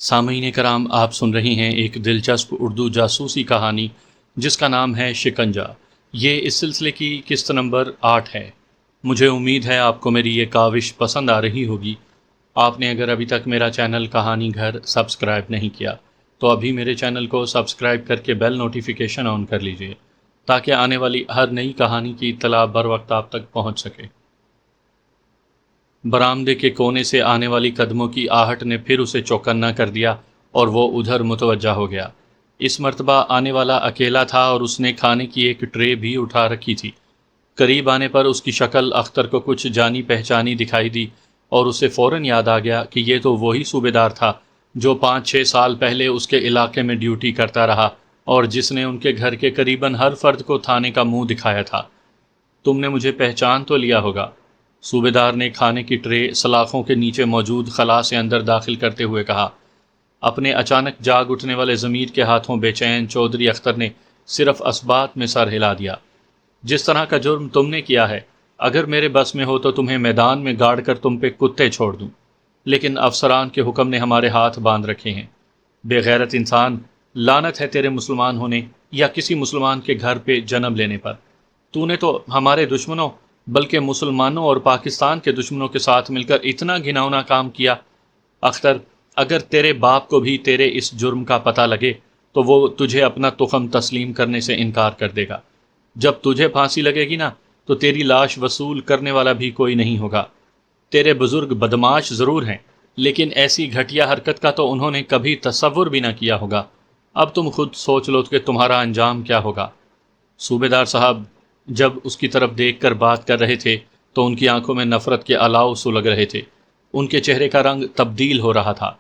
سامعین کرام، آپ سن رہے ہیں ایک دلچسپ اردو جاسوسی کہانی جس کا نام ہے شکنجہ۔ یہ اس سلسلے کی قسط نمبر 8 ہے۔ مجھے امید ہے آپ کو میری یہ کاوش پسند آ رہی ہوگی۔ آپ نے اگر ابھی تک میرا چینل کہانی گھر سبسکرائب نہیں کیا تو ابھی میرے چینل کو سبسکرائب کر کے بیل نوٹیفیکیشن آن کر لیجئے تاکہ آنے والی ہر نئی کہانی کی اطلاع بر وقت آپ تک پہنچ سکے۔ برآمدے کے کونے سے آنے والی قدموں کی آہٹ نے پھر اسے چوکنا کر دیا اور وہ ادھر متوجہ ہو گیا۔ اس مرتبہ آنے والا اکیلا تھا اور اس نے کھانے کی ایک ٹرے بھی اٹھا رکھی تھی۔ قریب آنے پر اس کی شکل اختر کو کچھ جانی پہچانی دکھائی دی اور اسے فوراً یاد آ گیا کہ یہ تو وہی صوبیدار تھا جو 5-6 سال پہلے اس کے علاقے میں ڈیوٹی کرتا رہا اور جس نے ان کے گھر کے قریباً ہر فرد کو تھانے کا منہ دکھایا تھا۔ تم نے مجھے پہچان تو لیا ہوگا، صوبیدار نے کھانے کی ٹرے سلاخوں کے نیچے موجود خلا سے اندر داخل کرتے ہوئے کہا۔ اپنے اچانک جاگ اٹھنے والے ضمیر کے ہاتھوں بے چین چودھری اختر نے صرف اسبات میں سر ہلا دیا۔ جس طرح کا جرم تم نے کیا ہے، اگر میرے بس میں ہو تو تمہیں میدان میں گاڑ کر تم پہ کتے چھوڑ دوں، لیکن افسران کے حکم نے ہمارے ہاتھ باندھ رکھے ہیں۔ بے غیرت انسان، لعنت ہے تیرے مسلمان ہونے یا کسی مسلمان کے گھر پہ جنم لینے پر۔ تو نے تو ہمارے دشمنوں بلکہ مسلمانوں اور پاکستان کے دشمنوں کے ساتھ مل کر اتنا گھناؤنا کام کیا۔ اختر، اگر تیرے باپ کو بھی تیرے اس جرم کا پتہ لگے تو وہ تجھے اپنا تخم تسلیم کرنے سے انکار کر دے گا۔ جب تجھے پھانسی لگے گی نا تو تیری لاش وصول کرنے والا بھی کوئی نہیں ہوگا۔ تیرے بزرگ بدماش ضرور ہیں، لیکن ایسی گھٹیا حرکت کا تو انہوں نے کبھی تصور بھی نہ کیا ہوگا۔ اب تم خود سوچ لو کہ تمہارا انجام کیا ہوگا۔ صوبیدار صاحب جب اس کی طرف دیکھ کر بات کر رہے تھے تو ان کی آنکھوں میں نفرت کے الاؤ سلگ رہے تھے، ان کے چہرے کا رنگ تبدیل ہو رہا تھا۔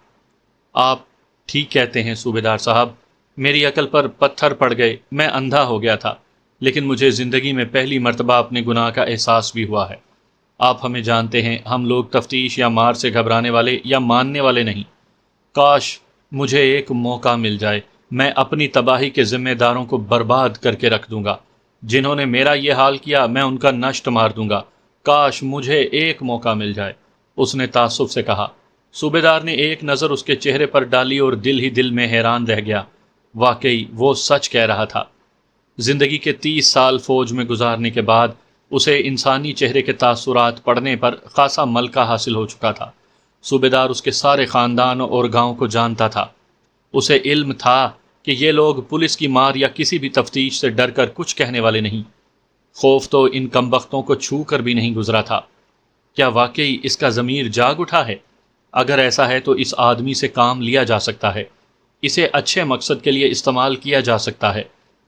آپ ٹھیک کہتے ہیں صوبیدار صاحب، میری عقل پر پتھر پڑ گئے، میں اندھا ہو گیا تھا، لیکن مجھے زندگی میں پہلی مرتبہ اپنے گناہ کا احساس بھی ہوا ہے۔ آپ ہمیں جانتے ہیں، ہم لوگ تفتیش یا مار سے گھبرانے والے یا ماننے والے نہیں۔ کاش مجھے ایک موقع مل جائے، میں اپنی تباہی کے ذمہ داروں کو برباد کر کے رکھ دوں گا۔ جنہوں نے میرا یہ حال کیا میں ان کا نشٹ مار دوں گا۔ کاش مجھے ایک موقع مل جائے، اس نے تعصب سے کہا۔ صوبیدار نے ایک نظر اس کے چہرے پر ڈالی اور دل ہی دل میں حیران رہ گیا۔ واقعی وہ سچ کہہ رہا تھا۔ زندگی کے 30 سال فوج میں گزارنے کے بعد اسے انسانی چہرے کے تاثرات پڑھنے پر خاصا ملکہ حاصل ہو چکا تھا۔ صوبیدار اس کے سارے خاندان اور گاؤں کو جانتا تھا۔ اسے علم تھا کہ یہ لوگ پولیس کی مار یا کسی بھی تفتیش سے ڈر کر کچھ کہنے والے نہیں۔ خوف تو ان کمبختوں کو چھو کر بھی نہیں گزرا تھا۔ کیا واقعی اس کا ضمیر جاگ اٹھا ہے؟ اگر ایسا ہے تو اس آدمی سے کام لیا جا سکتا ہے، اسے اچھے مقصد کے لیے استعمال کیا جا سکتا ہے،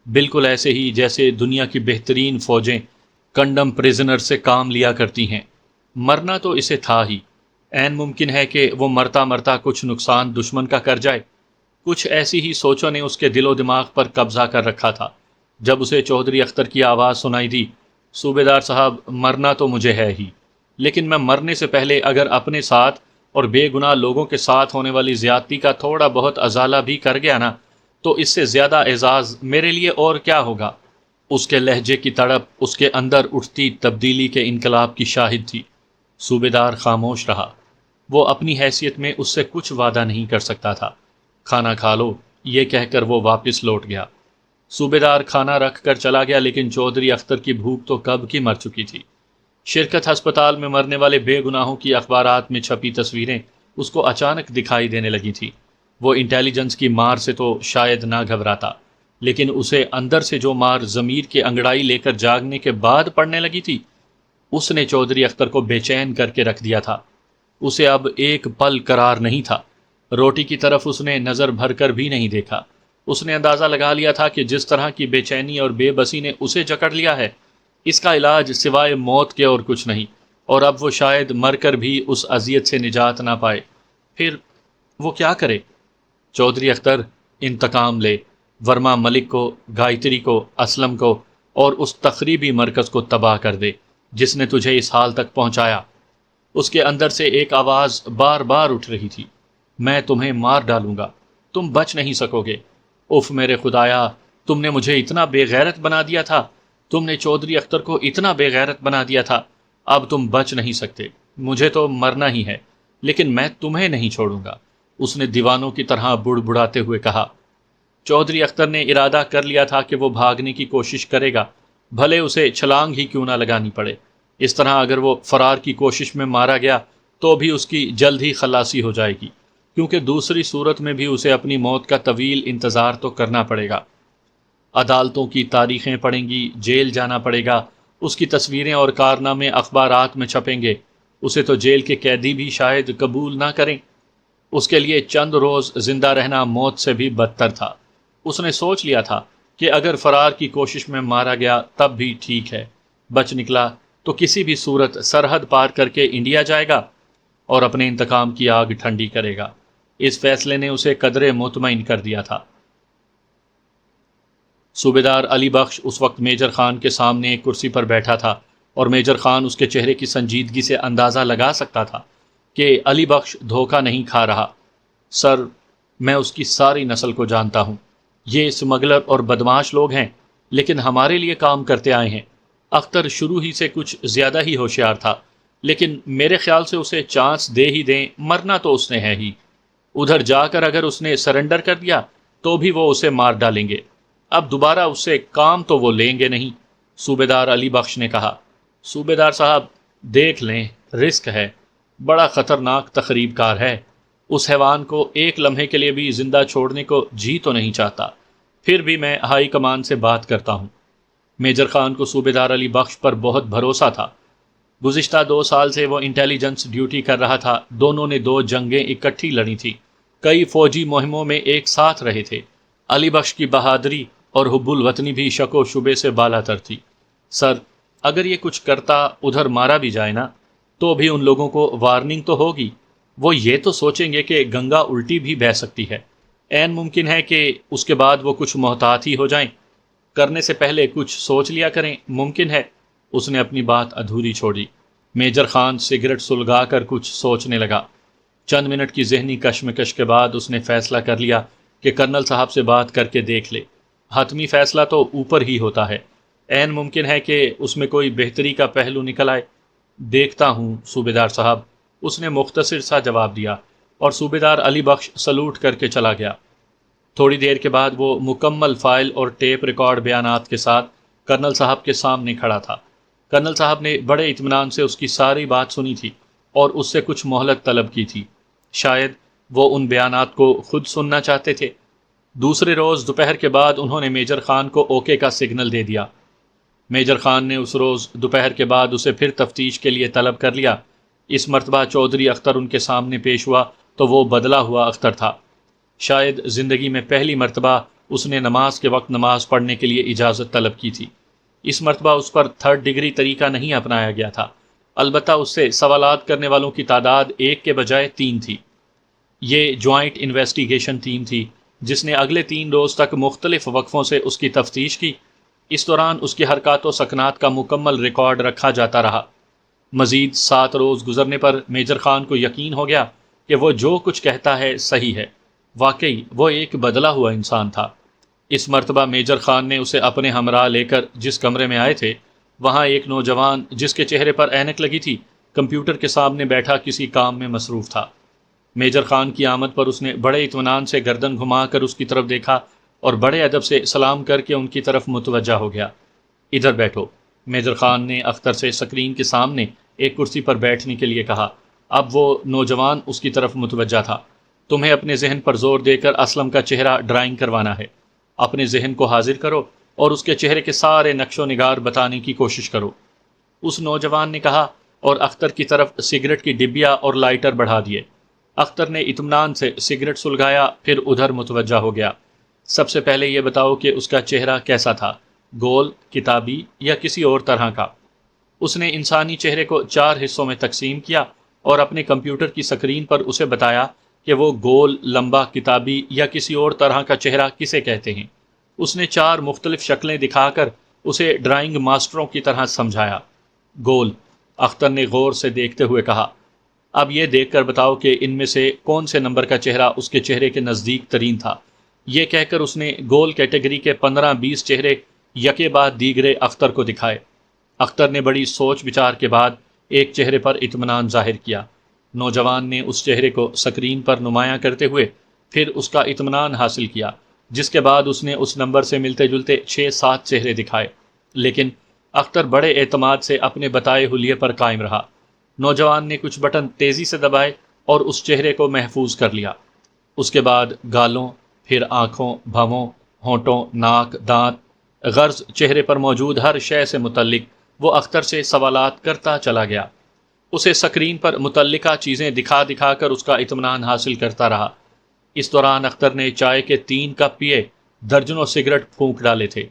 بالکل ایسے ہی جیسے دنیا کی بہترین فوجیں کنڈم پریزنر سے کام لیا کرتی ہیں۔ مرنا تو اسے تھا ہی، عین ممکن ہے کہ وہ مرتا مرتا کچھ نقصان دشمن کا کر جائے۔ کچھ ایسی ہی سوچوں نے اس کے دل و دماغ پر قبضہ کر رکھا تھا۔ جب اسے چودھری اختر کی آواز سنائی دی، صوبیدار صاحب مرنا تو مجھے ہے ہی، لیکن میں مرنے سے پہلے اگر اپنے ساتھ اور بے گناہ لوگوں کے ساتھ ہونے والی زیادتی کا تھوڑا بہت ازالہ بھی کر گیا نا تو اس سے زیادہ اعزاز میرے لیے اور کیا ہوگا۔ اس کے لہجے کی تڑپ اس کے اندر اٹھتی تبدیلی کے انقلاب کی شاہد تھی۔ صوبیدار خاموش رہا۔ وہ اپنی حیثیت میں اس سے کچھ وعدہ نہیں کر سکتا تھا۔ کھانا کھا لو، یہ کہہ کر وہ واپس لوٹ گیا۔ صوبیدار کھانا رکھ کر چلا گیا، لیکن چودھری اختر کی بھوک تو کب کی مر چکی تھی۔ شرکت ہسپتال میں مرنے والے بے گناہوں کی اخبارات میں چھپی تصویریں اس کو اچانک دکھائی دینے لگی تھی۔ وہ انٹیلیجنس کی مار سے تو شاید نہ گھبراتا، لیکن اسے اندر سے جو مار ضمیر کے انگڑائی لے کر جاگنے کے بعد پڑنے لگی تھی، اس نے چودھری اختر کو بے چین کر کے رکھ دیا تھا۔ اسے اب ایک پل قرار نہیں تھا۔ روٹی کی طرف اس نے نظر بھر کر بھی نہیں دیکھا۔ اس نے اندازہ لگا لیا تھا کہ جس طرح کی بے چینی اور بے بسی نے اسے جکڑ لیا ہے، اس کا علاج سوائے موت کے اور کچھ نہیں، اور اب وہ شاید مر کر بھی اس اذیت سے نجات نہ پائے۔ پھر وہ کیا کرے؟ چودھری اختر انتقام لے، ورما ملک کو، گایتری کو، اسلم کو اور اس تخریبی مرکز کو تباہ کر دے جس نے تجھے اس حال تک پہنچایا۔ اس کے اندر سے ایک آواز بار بار اٹھ رہی تھی، میں تمہیں مار ڈالوں گا، تم بچ نہیں سکو گے۔ اف میرے خدایا، تم نے مجھے اتنا بے غیرت بنا دیا تھا، تم نے چودھری اختر کو اتنا بے غیرت بنا دیا تھا، اب تم بچ نہیں سکتے۔ مجھے تو مرنا ہی ہے، لیکن میں تمہیں نہیں چھوڑوں گا۔ اس نے دیوانوں کی طرح بڑبڑاتے ہوئے کہا۔ چودھری اختر نے ارادہ کر لیا تھا کہ وہ بھاگنے کی کوشش کرے گا، بھلے اسے چھلانگ ہی کیوں نہ لگانی پڑے۔ اس طرح اگر وہ فرار کی کوشش میں مارا گیا تو بھی اس کی جلد ہی خلاصی ہو جائے گی، کیونکہ دوسری صورت میں بھی اسے اپنی موت کا طویل انتظار تو کرنا پڑے گا۔ عدالتوں کی تاریخیں پڑھیں گی، جیل جانا پڑے گا، اس کی تصویریں اور کارنامے اخبارات میں چھپیں گے، اسے تو جیل کے قیدی بھی شاید قبول نہ کریں۔ اس کے لیے چند روز زندہ رہنا موت سے بھی بدتر تھا۔ اس نے سوچ لیا تھا کہ اگر فرار کی کوشش میں مارا گیا تب بھی ٹھیک ہے، بچ نکلا تو کسی بھی صورت سرحد پار کر کے انڈیا جائے گا اور اپنے انتقام کی آگ ٹھنڈی کرے گا۔ اس فیصلے نے اسے قدرے مطمئن کر دیا تھا۔ صوبیدار علی بخش اس وقت میجر خان کے سامنے ایک کرسی پر بیٹھا تھا، اور میجر خان اس کے چہرے کی سنجیدگی سے اندازہ لگا سکتا تھا کہ علی بخش دھوکہ نہیں کھا رہا۔ سر، میں اس کی ساری نسل کو جانتا ہوں، یہ اسمگلر اور بدماش لوگ ہیں، لیکن ہمارے لیے کام کرتے آئے ہیں۔ اختر شروع ہی سے کچھ زیادہ ہی ہوشیار تھا، لیکن میرے خیال سے اسے چانس دے ہی دیں، مرنا تو اس نے ہے ہی۔ ادھر جا کر اگر اس نے سرنڈر کر دیا تو بھی وہ اسے مار ڈالیں گے، اب دوبارہ اس سے کام تو وہ لیں گے نہیں۔ صوبیدار علی بخش نے کہا۔ صوبیدار صاحب، دیکھ لیں، رسک ہے، بڑا خطرناک تخریب کار ہے، اس حیوان کو ایک لمحے کے لیے بھی زندہ چھوڑنے کو جی تو نہیں چاہتا، پھر بھی میں ہائی کمان سے بات کرتا ہوں۔ میجر خان کو صوبیدار علی بخش پر بہت بھروسہ تھا۔ گزشتہ 2 سال سے وہ انٹیلیجنس ڈیوٹی کر رہا تھا، دونوں نے 2 جنگیں اکٹھی لڑی تھی، کئی فوجی مہموں میں ایک ساتھ رہے تھے۔ علی بخش کی بہادری اور حب الوطنی بھی شک و شبے سے بالا تر تھی۔ سر، اگر یہ کچھ کرتا ادھر مارا بھی جائے نا تو بھی ان لوگوں کو وارننگ تو ہوگی، وہ یہ تو سوچیں گے کہ گنگا الٹی بھی بہہ سکتی ہے، عین ممکن ہے کہ اس کے بعد وہ کچھ محتاط ہی ہو جائیں، کرنے سے پہلے کچھ سوچ لیا کریں، ممکن ہے۔ اس نے اپنی بات ادھوری چھوڑی۔ میجر خان سگریٹ سلگا کر کچھ سوچنے لگا۔ چند منٹ کی ذہنی کشمکش کے بعد اس نے فیصلہ کر لیا کہ کرنل صاحب سے بات کر کے دیکھ لے، حتمی فیصلہ تو اوپر ہی ہوتا ہے، عین ممکن ہے کہ اس میں کوئی بہتری کا پہلو نکل آئے۔ دیکھتا ہوں صوبیدار صاحب، اس نے مختصر سا جواب دیا، اور صوبیدار علی بخش سلوٹ کر کے چلا گیا۔ تھوڑی دیر کے بعد وہ مکمل فائل اور ٹیپ ریکارڈ بیانات کے ساتھ کرنل صاحب کے سامنے کھڑا تھا۔ کرنل صاحب نے بڑے اطمینان سے اس کی ساری بات سنی تھی اور اس سے کچھ مہلت طلب کی تھی، شاید وہ ان بیانات کو خود سننا چاہتے تھے۔ دوسرے روز دوپہر کے بعد انہوں نے میجر خان کو اوکے کا سگنل دے دیا۔ میجر خان نے اس روز دوپہر کے بعد اسے پھر تفتیش کے لیے طلب کر لیا۔ اس مرتبہ چودھری اختر ان کے سامنے پیش ہوا تو وہ بدلا ہوا اختر تھا۔ شاید زندگی میں پہلی مرتبہ اس نے نماز کے وقت نماز پڑھنے کے لیے اجازت طلب کی تھی۔ اس مرتبہ اس پر 3rd ڈگری طریقہ نہیں اپنایا گیا تھا، البتہ اس سے سوالات کرنے والوں کی تعداد 1 کے بجائے 3 تھی۔ یہ جوائنٹ انویسٹیگیشن ٹیم تھی جس نے اگلے 3 روز تک مختلف وقفوں سے اس کی تفتیش کی۔ اس دوران اس کی حرکات و سکنات کا مکمل ریکارڈ رکھا جاتا رہا۔ مزید 7 روز گزرنے پر میجر خان کو یقین ہو گیا کہ وہ جو کچھ کہتا ہے صحیح ہے، واقعی وہ ایک بدلا ہوا انسان تھا۔ اس مرتبہ میجر خان نے اسے اپنے ہمراہ لے کر جس کمرے میں آئے تھے، وہاں ایک نوجوان جس کے چہرے پر اینک لگی تھی کمپیوٹر کے سامنے بیٹھا کسی کام میں مصروف تھا۔ میجر خان کی آمد پر اس نے بڑے اطمینان سے گردن گھما کر اس کی طرف دیکھا اور بڑے ادب سے سلام کر کے ان کی طرف متوجہ ہو گیا۔ ادھر بیٹھو، میجر خان نے اختر سے سکرین کے سامنے ایک کرسی پر بیٹھنے کے لیے کہا۔ اب وہ نوجوان اس کی طرف متوجہ تھا۔ تمہیں اپنے ذہن پر زور دے کر اسلم کا چہرہ ڈرائنگ کروانا ہے، اپنے ذہن کو حاضر کرو اور اس کے چہرے کے سارے نقش و نگار بتانے کی کوشش کرو، اس نوجوان نے کہا، اور اختر کی طرف سگریٹ کی ڈبیا اور لائٹر بڑھا دیے۔ اختر نے اطمینان سے سگریٹ سلگایا، پھر ادھر متوجہ ہو گیا۔ سب سے پہلے یہ بتاؤ کہ اس کا چہرہ کیسا تھا، گول، کتابی یا کسی اور طرح کا؟ اس نے انسانی چہرے کو 4 حصوں میں تقسیم کیا اور اپنے کمپیوٹر کی سکرین پر اسے بتایا کہ وہ گول، لمبا، کتابی یا کسی اور طرح کا چہرہ کسے کہتے ہیں۔ اس نے 4 مختلف شکلیں دکھا کر اسے ڈرائنگ ماسٹروں کی طرح سمجھایا۔ گول، اختر نے غور سے دیکھتے ہوئے کہا۔ اب یہ دیکھ کر بتاؤ کہ ان میں سے کون سے نمبر کا چہرہ اس کے چہرے کے نزدیک ترین تھا۔ یہ کہہ کر اس نے گول کیٹیگری کے 15-20 چہرے یکے بعد دیگرے اختر کو دکھائے۔ اختر نے بڑی سوچ بچار کے بعد ایک چہرے پر اطمینان ظاہر کیا۔ نوجوان نے اس چہرے کو سکرین پر نمایاں کرتے ہوئے پھر اس کا اطمینان حاصل کیا، جس کے بعد اس نے اس نمبر سے ملتے جلتے 6-7 چہرے دکھائے، لیکن اختر بڑے اعتماد سے اپنے بتائے حلیے پر قائم رہا۔ نوجوان نے کچھ بٹن تیزی سے دبائے اور اس چہرے کو محفوظ کر لیا۔ اس کے بعد گالوں، پھر آنکھوں، بھووں، ہونٹوں، ناک، دانت، غرض چہرے پر موجود ہر شے سے متعلق وہ اختر سے سوالات کرتا چلا گیا۔ اسے سکرین پر متعلقہ چیزیں دکھا دکھا کر اس کا اطمینان حاصل کرتا رہا۔ اس دوران اختر نے چائے کے 3 کپ پیے، درجنوں سگریٹ پھونک ڈالے تھے۔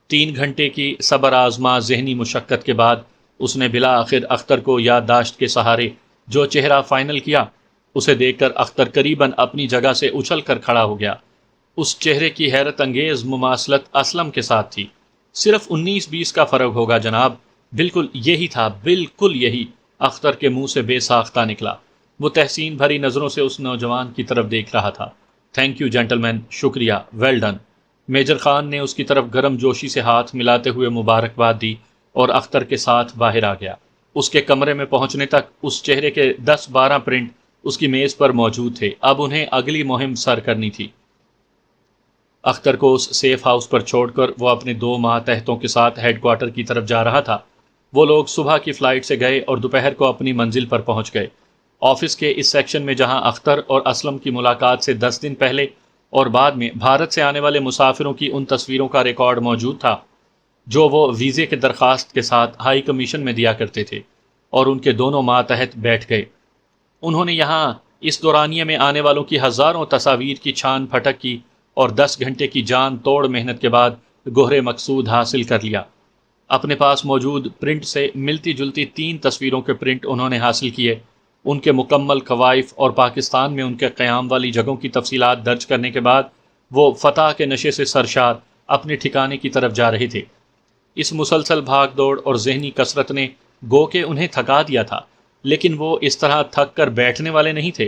3 گھنٹے کی صبر آزما ذہنی مشقت کے بعد اس نے بالآخر اختر کو یادداشت کے سہارے جو چہرہ فائنل کیا، اسے دیکھ کر اختر قریباً اپنی جگہ سے اچھل کر کھڑا ہو گیا۔ اس چہرے کی حیرت انگیز مماثلت اسلم کے ساتھ تھی۔ صرف 19-20 کا فرق ہوگا جناب، بالکل یہی تھا، بالکل یہی، اختر کے منہ سے بے ساختہ نکلا۔ وہ تحسین بھری نظروں سے اس نوجوان کی طرف دیکھ رہا تھا۔ تھینک یو جینٹلمین، شکریہ، ویل ڈن۔ میجر خان نے اس کی طرف گرم جوشی سے ہاتھ ملاتے ہوئے مبارکباد دی اور اختر کے ساتھ باہر آ گیا۔ اس کے کمرے میں پہنچنے تک اس چہرے کے 10-12 پرنٹ اس کی میز پر موجود تھے، اب انہیں اگلی مہم سر کرنی تھی۔ اختر کو اس سیف ہاؤس پر چھوڑ کر وہ اپنے 2 ماتحتوں کے ساتھ ہیڈ کوارٹر کی طرف جا رہا تھا۔ وہ لوگ صبح کی فلائٹ سے گئے اور دوپہر کو اپنی منزل پر پہنچ گئے۔ آفس کے اس سیکشن میں جہاں اختر اور اسلم کی ملاقات سے 10 دن پہلے اور بعد میں بھارت سے آنے والے مسافروں کی ان تصویروں کا ریکارڈ موجود تھا جو وہ ویزے کے درخواست کے ساتھ ہائی کمیشن میں دیا کرتے تھے، اور ان کے دونوں ماتحت بیٹھ گئے۔ انہوں نے یہاں اس دورانیے میں آنے والوں کی ہزاروں تصاویر کی چھان پھٹک کی اور 10 گھنٹے کی جان توڑ محنت کے بعد گوہر مقصود حاصل کر لیا۔ اپنے پاس موجود پرنٹ سے ملتی جلتی 3 تصویروں کے پرنٹ انہوں نے حاصل کیے۔ ان کے مکمل کوائف اور پاکستان میں ان کے قیام والی جگہوں کی تفصیلات درج کرنے کے بعد وہ فتح کے نشے سے سرشار اپنے ٹھکانے کی طرف جا رہے تھے۔ اس مسلسل بھاگ دوڑ اور ذہنی کثرت نے گو کہ انہیں تھکا دیا تھا، لیکن وہ اس طرح تھک کر بیٹھنے والے نہیں تھے۔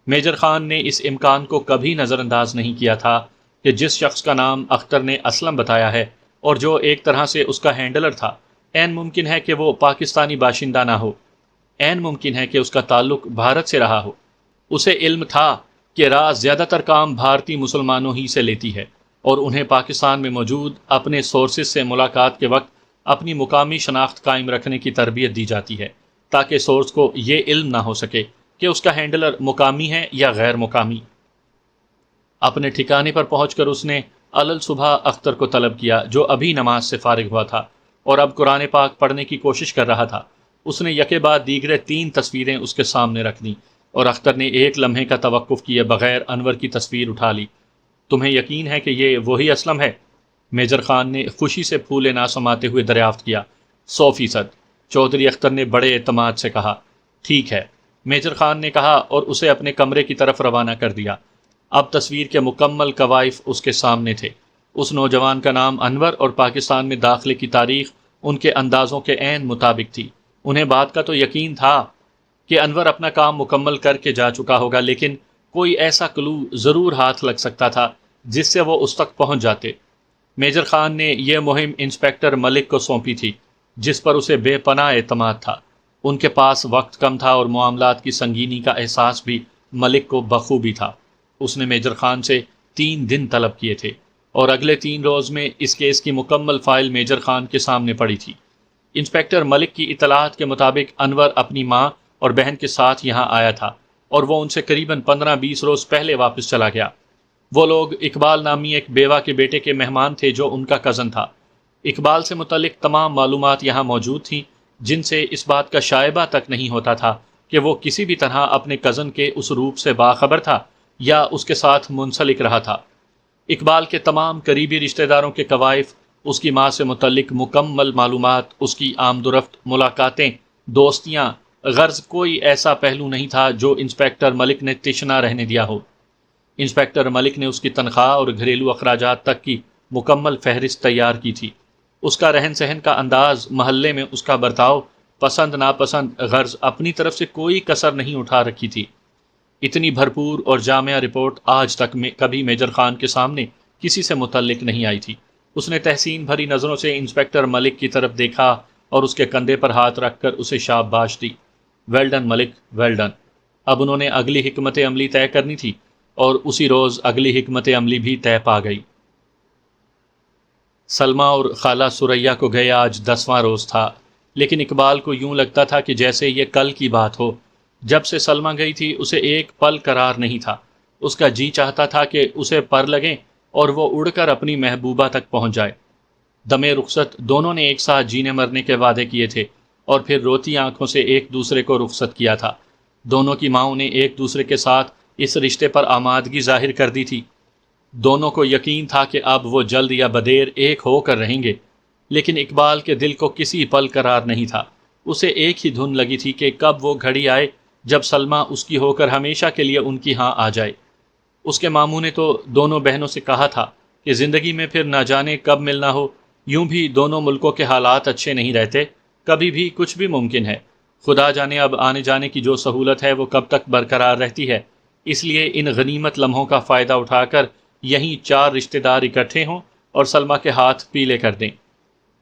میجر خان نے اس امکان کو کبھی نظر انداز نہیں کیا تھا کہ جس شخص کا نام اختر نے اسلم بتایا ہے اور جو ایک طرح سے اس کا ہینڈلر تھا، عین ممکن ہے کہ وہ پاکستانی باشندہ نہ ہو، عین ممکن ہے کہ اس کا تعلق بھارت سے رہا ہو۔ اسے علم تھا کہ راز زیادہ تر کام بھارتی مسلمانوں ہی سے لیتی ہے، اور انہیں پاکستان میں موجود اپنے سورسز سے ملاقات کے وقت اپنی مقامی شناخت قائم رکھنے کی تربیت دی جاتی ہے، تاکہ سورس کو یہ علم نہ ہو سکے کہ اس کا ہینڈلر مقامی ہے یا غیر مقامی۔ اپنے ٹھکانے پر پہنچ کر اس نے علل صبح اختر کو طلب کیا، جو ابھی نماز سے فارغ ہوا تھا اور اب قرآن پاک پڑھنے کی کوشش کر رہا تھا۔ اس نے یکے بعد دیگرے 3 تصویریں اس کے سامنے رکھ دیں اور اختر نے ایک لمحے کا توقف کیے بغیر انور کی تصویر اٹھا لی۔ تمہیں یقین ہے کہ یہ وہی اسلم ہے؟ میجر خان نے خوشی سے پھولے نہ سماتے ہوئے دریافت کیا۔ 100%، چودھری اختر نے بڑے اعتماد سے کہا۔ ٹھیک ہے، میجر خان نے کہا اور اسے اپنے کمرے کی طرف روانہ کر دیا۔ اب تصویر کے مکمل کوائف اس کے سامنے تھے۔ اس نوجوان کا نام انور اور پاکستان میں داخلے کی تاریخ ان کے اندازوں کے عین مطابق تھی۔ انہیں بات کا تو یقین تھا کہ انور اپنا کام مکمل کر کے جا چکا ہوگا، لیکن کوئی ایسا کلو ضرور ہاتھ لگ سکتا تھا جس سے وہ اس تک پہنچ جاتے۔ میجر خان نے یہ مہم انسپیکٹر ملک کو سونپی تھی، جس پر اسے بے پناہ اعتماد تھا۔ ان کے پاس وقت کم تھا اور معاملات کی سنگینی کا احساس بھی ملک کو بخوبی تھا۔ اس نے میجر خان سے 3 دن طلب کیے تھے اور اگلے 3 روز میں اس کیس کی مکمل فائل میجر خان کے سامنے پڑی تھی۔ انسپیکٹر ملک کی اطلاعات کے مطابق انور اپنی ماں اور بہن کے ساتھ یہاں آیا تھا اور وہ ان سے قریباً 15-20 روز پہلے واپس چلا گیا۔ وہ لوگ اقبال نامی ایک بیوہ کے بیٹے کے مہمان تھے جو ان کا کزن تھا۔ اقبال سے متعلق تمام معلومات یہاں موجود تھیں، جن سے اس بات کا شائبہ تک نہیں ہوتا تھا کہ وہ کسی بھی طرح اپنے کزن کے اس روپ سے باخبر تھا یا اس کے ساتھ منسلک رہا تھا۔ اقبال کے تمام قریبی رشتہ داروں کے کوائف، اس کی ماں سے متعلق مکمل معلومات، اس کی آمد و رفت، ملاقاتیں، دوستیاں، غرض کوئی ایسا پہلو نہیں تھا جو انسپیکٹر ملک نے تشنا رہنے دیا ہو۔ انسپیکٹر ملک نے اس کی تنخواہ اور گھریلو اخراجات تک کی مکمل فہرست تیار کی تھی۔ اس کا رہن سہن کا انداز، محلے میں اس کا برتاؤ، پسند ناپسند، غرض اپنی طرف سے کوئی کسر نہیں اٹھا رکھی تھی۔ اتنی بھرپور اور جامع رپورٹ آج تک کبھی میجر خان کے سامنے کسی سے متعلق نہیں آئی تھی۔ اس نے تحسین بھری نظروں سے انسپیکٹر ملک کی طرف دیکھا اور اس کے کندھے پر ہاتھ رکھ کر اسے شاباش دی۔ ویل ڈن ملک، ویل ڈن۔ اب انہوں نے اگلی حکمت عملی طے کرنی تھی، اور اسی روز اگلی حکمت عملی بھی طے پا گئی۔ سلمیٰ اور خالہ ثریا کو گئے آج 10واں روز تھا، لیکن اقبال کو یوں لگتا تھا کہ جیسے یہ کل کی بات ہو۔ جب سے سلمیٰ گئی تھی اسے ایک پل قرار نہیں تھا۔ اس کا جی چاہتا تھا کہ اسے پر لگیں اور وہ اڑ کر اپنی محبوبہ تک پہنچ جائے۔ دمِ رخصت دونوں نے ایک ساتھ جینے مرنے کے وعدے کیے تھے، اور پھر روتی آنکھوں سے ایک دوسرے کو رخصت کیا تھا۔ دونوں کی ماؤں نے ایک دوسرے کے ساتھ اس رشتے پر آمادگی ظاہر کر دی تھی۔ دونوں کو یقین تھا کہ اب وہ جلد یا بدیر ایک ہو کر رہیں گے، لیکن اقبال کے دل کو کسی پل قرار نہیں تھا۔ اسے ایک ہی دھن لگی تھی کہ کب وہ گھڑی آئے جب سلمیٰ اس کی ہو کر ہمیشہ کے لیے ان کی ہاں آ جائے۔ اس کے ماموں نے تو دونوں بہنوں سے کہا تھا کہ زندگی میں پھر نہ جانے کب ملنا ہو، یوں بھی دونوں ملکوں کے حالات اچھے نہیں رہتے، کبھی بھی کچھ بھی ممکن ہے۔ خدا جانے اب آنے جانے کی جو سہولت ہے وہ کب تک برقرار رہتی ہے، اس لیے ان غنیمت لمحوں کا فائدہ اٹھا کر یہیں 4 رشتہ دار اکٹھے ہوں اور سلمیٰ کے ہاتھ پیلے کر دیں۔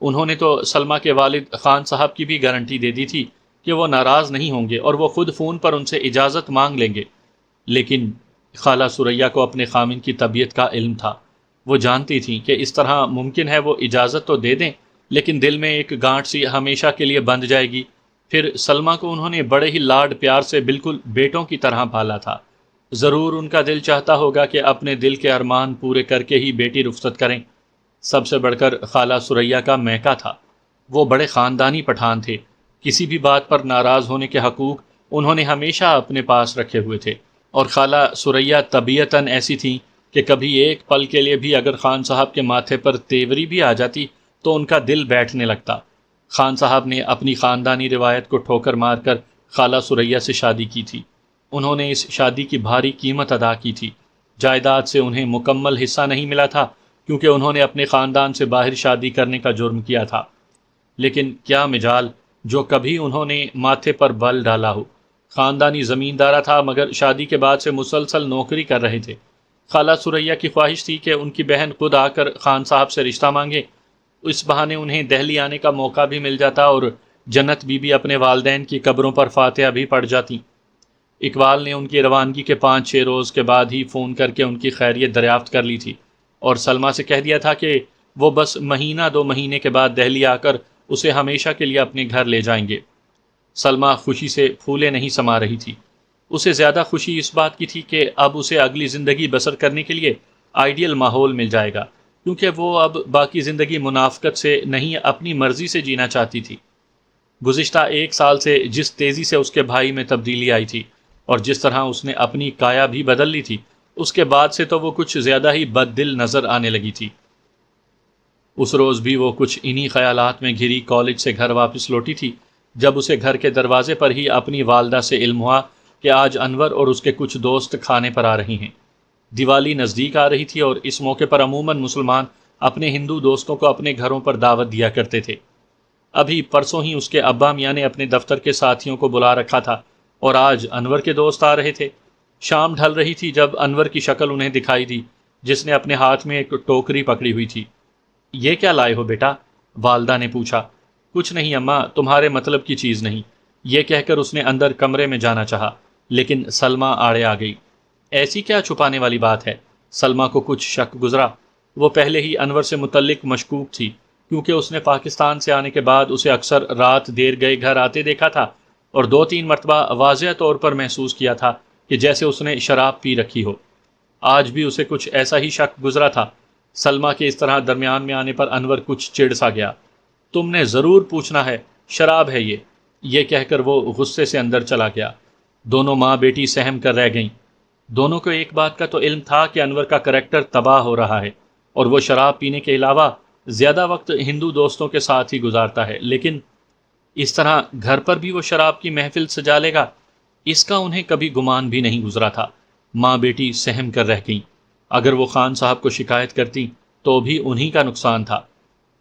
انہوں نے تو سلمیٰ کے والد خان صاحب کی بھی گارنٹی دے دی تھی کہ وہ ناراض نہیں ہوں گے اور وہ خود فون پر ان سے اجازت مانگ لیں گے، لیکن خالہ ثریا کو اپنے خامن کی طبیعت کا علم تھا۔ وہ جانتی تھیں کہ اس طرح ممکن ہے وہ اجازت تو دے دیں، لیکن دل میں ایک گانٹھ سی ہمیشہ کے لیے بندھ جائے گی۔ پھر سلمیٰ کو انہوں نے بڑے ہی لاڈ پیار سے بالکل بیٹوں کی طرح پالا تھا۔ ضرور ان کا دل چاہتا ہوگا کہ اپنے دل کے ارمان پورے کر کے ہی بیٹی رخصت کریں۔ سب سے بڑھ کر خالہ ثریا کا میکا تھا۔ وہ بڑے خاندانی پٹھان تھے، کسی بھی بات پر ناراض ہونے کے حقوق انہوں نے ہمیشہ اپنے پاس رکھے ہوئے تھے، اور خالہ ثریا طبیعتاً ایسی تھیں کہ کبھی ایک پل کے لیے بھی اگر خان صاحب کے ماتھے پر تیوری بھی آ جاتی تو ان کا دل بیٹھنے لگتا۔ خان صاحب نے اپنی خاندانی روایت کو ٹھوکر مار کر خالہ ثریا سے شادی کی تھی۔ انہوں نے اس شادی کی بھاری قیمت ادا کی تھی۔ جائیداد سے انہیں مکمل حصہ نہیں ملا تھا کیونکہ انہوں نے اپنے خاندان سے باہر شادی کرنے کا جرم کیا تھا، لیکن کیا مجال جو کبھی انہوں نے ماتھے پر بل ڈالا ہو۔ خاندانی زمیندارہ تھا مگر شادی کے بعد سے مسلسل نوکری کر رہے تھے۔ خالہ ثریا کی خواہش تھی کہ ان کی بہن خود آ کر خان صاحب سے رشتہ مانگے، اس بہانے انہیں دہلی آنے کا موقع بھی مل جاتا اور جنت بی بی اپنے والدین کی قبروں پر فاتحہ بھی پڑھ جاتی۔ اقبال نے ان کی روانگی کے 5-6 روز کے بعد ہی فون کر کے ان کی خیریت دریافت کر لی تھی، اور سلمیٰ سے کہہ دیا تھا کہ وہ بس مہینہ 2 مہینے کے بعد دہلی آ کر اسے ہمیشہ کے لیے اپنے گھر لے جائیں گے۔ سلمیٰ خوشی سے پھولے نہیں سما رہی تھی۔ اسے زیادہ خوشی اس بات کی تھی کہ اب اسے اگلی زندگی بسر کرنے کے لیے آئیڈیل ماحول مل جائے گا، کیونکہ وہ اب باقی زندگی منافقت سے نہیں اپنی مرضی سے جینا چاہتی تھی۔ گزشتہ 1 سال سے جس تیزی سے اس کے بھائی میں تبدیلی آئی تھی اور جس طرح اس نے اپنی کایا بھی بدل لی تھی، اس کے بعد سے تو وہ کچھ زیادہ ہی بد دل نظر آنے لگی تھی۔ اس روز بھی وہ کچھ انہی خیالات میں گھری کالج سے گھر واپس لوٹی تھی جب اسے گھر کے دروازے پر ہی اپنی والدہ سے علم ہوا کہ آج انور اور اس کے کچھ دوست کھانے پر آ رہی ہیں۔ دیوالی نزدیک آ رہی تھی اور اس موقع پر عموماً مسلمان اپنے ہندو دوستوں کو اپنے گھروں پر دعوت دیا کرتے تھے۔ ابھی پرسوں ہی اس کے ابا میاں نے اپنے دفتر کے ساتھیوں کو بلا رکھا تھا اور آج انور کے دوست آ رہے تھے۔ شام ڈھل رہی تھی جب انور کی شکل انہیں دکھائی دی، جس نے اپنے ہاتھ میں ایک ٹوکری پکڑی ہوئی تھی۔ یہ کیا لائے ہو بیٹا؟ والدہ نے پوچھا۔ کچھ نہیں اماں، تمہارے مطلب کی چیز نہیں، یہ کہہ کر اس نے اندر کمرے میں جانا چاہا، لیکن سلمیٰ آڑے آ گئی۔ ایسی کیا چھپانے والی بات ہے؟ سلمیٰ کو کچھ شک گزرا۔ وہ پہلے ہی انور سے متعلق مشکوک تھی، کیونکہ اس نے پاکستان سے آنے کے بعد اسے اکثر رات دیر گئے گھر آتے دیکھا تھا اور 2-3 مرتبہ واضح طور پر محسوس کیا تھا کہ جیسے اس نے شراب پی رکھی ہو۔ آج بھی اسے کچھ ایسا ہی شک گزرا تھا۔ سلمیٰ کے اس طرح درمیان میں آنے پر انور کچھ چڑ سا گیا۔ تم نے ضرور پوچھنا ہے، شراب ہے یہ کہہ کر وہ غصے سے اندر چلا گیا۔ دونوں ماں بیٹی سہم کر رہ گئیں۔ دونوں کو ایک بات کا تو علم تھا کہ انور کا کریکٹر تباہ ہو رہا ہے اور وہ شراب پینے کے علاوہ زیادہ وقت ہندو دوستوں کے ساتھ ہی گزارتا ہے، لیکن اس طرح گھر پر بھی وہ شراب کی محفل سجا لے گا، اس کا انہیں کبھی گمان بھی نہیں گزرا تھا۔ ماں بیٹی سہم کر رہ گئیں۔ اگر وہ خان صاحب کو شکایت کرتی تو بھی انہی کا نقصان تھا۔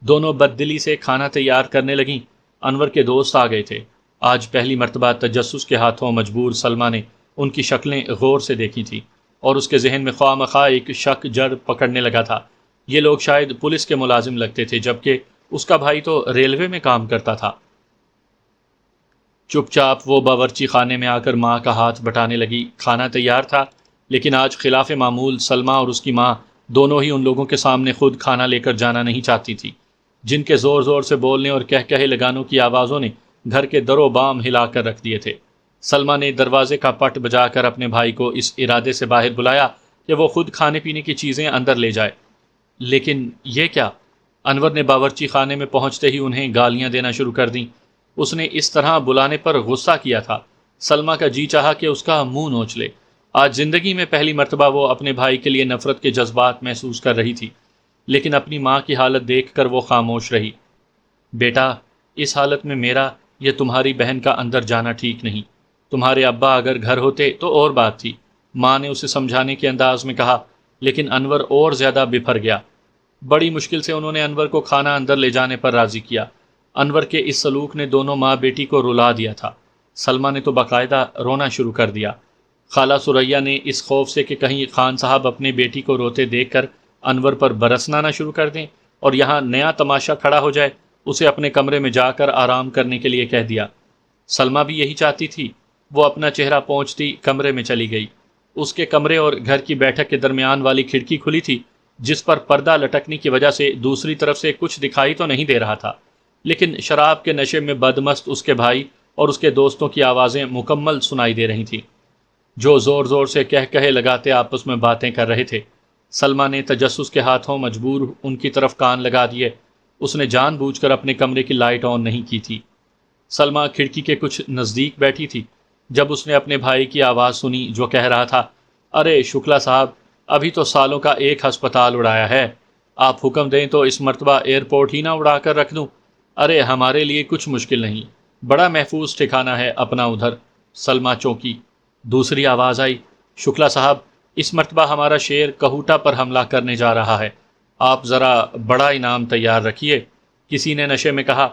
دونوں بد دلی سے کھانا تیار کرنے لگیں۔ انور کے دوست آ گئے تھے۔ آج پہلی مرتبہ تجسس کے ہاتھوں مجبور سلمیٰ نے ان کی شکلیں غور سے دیکھی تھی اور اس کے ذہن میں خواہ مخواہ ایک شک جڑ پکڑنے لگا تھا۔ یہ لوگ شاید پولیس کے ملازم لگتے تھے، جبکہ اس کا بھائی تو ریلوے میں کام کرتا تھا۔ چپ چاپ وہ باورچی خانے میں آ کر ماں کا ہاتھ بٹانے لگی۔ کھانا تیار تھا، لیکن آج خلاف معمول سلمیٰ اور اس کی ماں دونوں ہی ان لوگوں کے سامنے خود کھانا لے کر جانا نہیں چاہتی تھی، جن کے زور زور سے بولنے اور کہے لگانوں کی آوازوں نے گھر کے در و بام ہلا کر رکھ دیے تھے۔ سلمیٰ نے دروازے کا پٹ بجا کر اپنے بھائی کو اس ارادے سے باہر بلایا کہ وہ خود کھانے پینے کی چیزیں اندر لے جائے، لیکن یہ کیا؟ انور نے باورچی خانے میں پہنچتے ہی انہیں گالیاں دینا شروع کر دیں۔ اس نے اس طرح بلانے پر غصہ کیا تھا، سلمیٰ کا جی چاہا کہ اس کا منہ نوچ لے۔ آج زندگی میں پہلی مرتبہ وہ اپنے بھائی کے لیے نفرت کے جذبات محسوس کر رہی تھی، لیکن اپنی ماں کی حالت دیکھ کر وہ خاموش رہی۔ بیٹا، اس حالت میں میرا یہ تمہاری بہن کا اندر جانا ٹھیک نہیں۔ تمہارے ابا اگر گھر ہوتے تو اور بات تھی، ماں نے اسے سمجھانے کے انداز میں کہا، لیکن انور اور زیادہ بپھر گیا۔ بڑی مشکل سے انہوں نے انور کو کھانا اندر لے جانے پر راضی کیا۔ انور کے اس سلوک نے دونوں ماں بیٹی کو رلا دیا تھا۔ سلمیٰ نے تو باقاعدہ رونا شروع کر دیا۔ خالہ ثریا نے اس خوف سے کہ کہیں خان صاحب اپنے بیٹی کو روتے دیکھ کر انور پر برسنا نہ شروع کر دیں اور یہاں نیا تماشا کھڑا ہو جائے، اسے اپنے کمرے میں جا کر آرام کرنے کے لیے کہہ دیا۔ سلمیٰ بھی یہی چاہتی تھی۔ وہ اپنا چہرہ پونچھتی کمرے میں چلی گئی۔ اس کے کمرے اور گھر کی بیٹھک کے درمیان والی کھڑکی کھلی تھی، جس پر پردہ لٹکنے کی وجہ سے دوسری طرف سے کچھ دکھائی تو نہیں دے رہا تھا، لیکن شراب کے نشے میں بدمست اس کے بھائی اور اس کے دوستوں کی آوازیں مکمل سنائی دے رہی تھیں، جو زور زور سے کہے لگاتے آپس میں باتیں کر رہے تھے۔ سلمیٰ نے تجسس کے ہاتھوں مجبور ان کی طرف کان لگا دیے۔ اس نے جان بوجھ کر اپنے کمرے کی لائٹ آن نہیں کی تھی۔ سلمیٰ کھڑکی کے کچھ نزدیک بیٹھی تھی جب اس نے اپنے بھائی کی آواز سنی، جو کہہ رہا تھا، ارے شکلا صاحب، ابھی تو سالوں کا ایک ہسپتال اڑایا ہے، آپ حکم دیں تو اس مرتبہ ایئرپورٹ ہی نہ اڑا کر رکھ دوں۔ ارے ہمارے لیے کچھ مشکل نہیں، بڑا محفوظ ٹھکانہ ہے اپنا ادھر۔ سلمیٰ چونکی۔ دوسری آواز آئی، شکلا صاحب، اس مرتبہ ہمارا شیر کہوٹا پر حملہ کرنے جا رہا ہے، آپ ذرا بڑا انعام تیار رکھیے۔ کسی نے نشے میں کہا،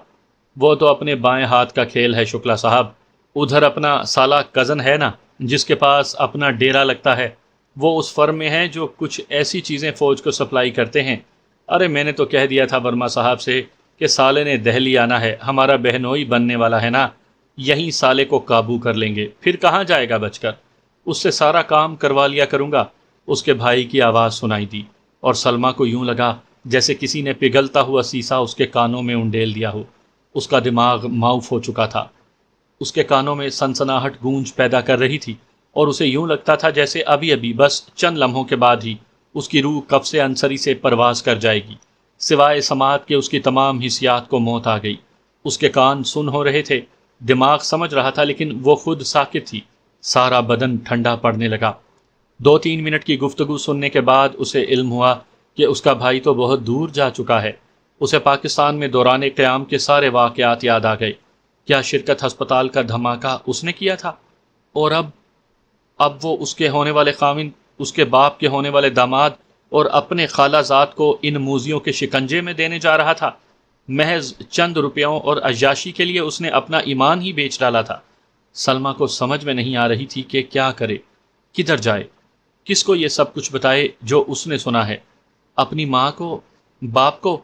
وہ تو اپنے بائیں ہاتھ کا کھیل ہے شکلا صاحب، ادھر اپنا سالہ کزن ہے نا جس کے پاس اپنا ڈیرا لگتا ہے، وہ اس فرم میں ہے جو کچھ ایسی چیزیں فوج کو سپلائی کرتے ہیں۔ ارے میں نے تو کہہ دیا تھا ورما صاحب سے کہ سالے نے دہلی آنا ہے، ہمارا بہنوئی بننے والا ہے نا، یہیں سالے کو قابو کر لیں گے، پھر کہاں جائے گا بچ کر، اس سے سارا کام کروا لیا کروں گا۔ اس کے بھائی کی آواز سنائی دی اور سلمیٰ کو یوں لگا جیسے کسی نے پگھلتا ہوا سیسا اس کے کانوں میں انڈیل دیا ہو۔ اس کا دماغ معاف ہو چکا تھا، اس کے کانوں میں سنسناہٹ گونج پیدا کر رہی تھی اور اسے یوں لگتا تھا جیسے ابھی ابھی بس چند لمحوں کے بعد ہی اس کی روح قفس عنصری سے پرواز کر جائے گی۔ سوائے سماعت کے اس کی تمام حسیات کو موت آ گئی۔ اس کے کان سن ہو رہے تھے، دماغ سمجھ رہا تھا، لیکن وہ خود ساکت تھی۔ سارا بدن ٹھنڈا پڑنے لگا۔ 2-3 منٹ کی گفتگو سننے کے بعد اسے علم ہوا کہ اس کا بھائی تو بہت دور جا چکا ہے۔ اسے پاکستان میں دوران قیام کے سارے واقعات یاد آ گئے۔ کیا شرکت ہسپتال کا دھماکہ اس نے کیا تھا؟ اور اب وہ اس کے ہونے والے خاوند، اس کے باپ کے ہونے والے داماد اور اپنے خالہ زاد کو ان موذیوں کے شکنجے میں دینے جا رہا تھا۔ محض چند روپیوں اور عیاشی کے لیے اس نے اپنا ایمان ہی بیچ ڈالا تھا۔ سلمیٰ کو سمجھ میں نہیں آ رہی تھی کہ کیا کرے، کدھر جائے، کس کو یہ سب کچھ بتائے جو اس نے سنا ہے۔ اپنی ماں کو، باپ کو؟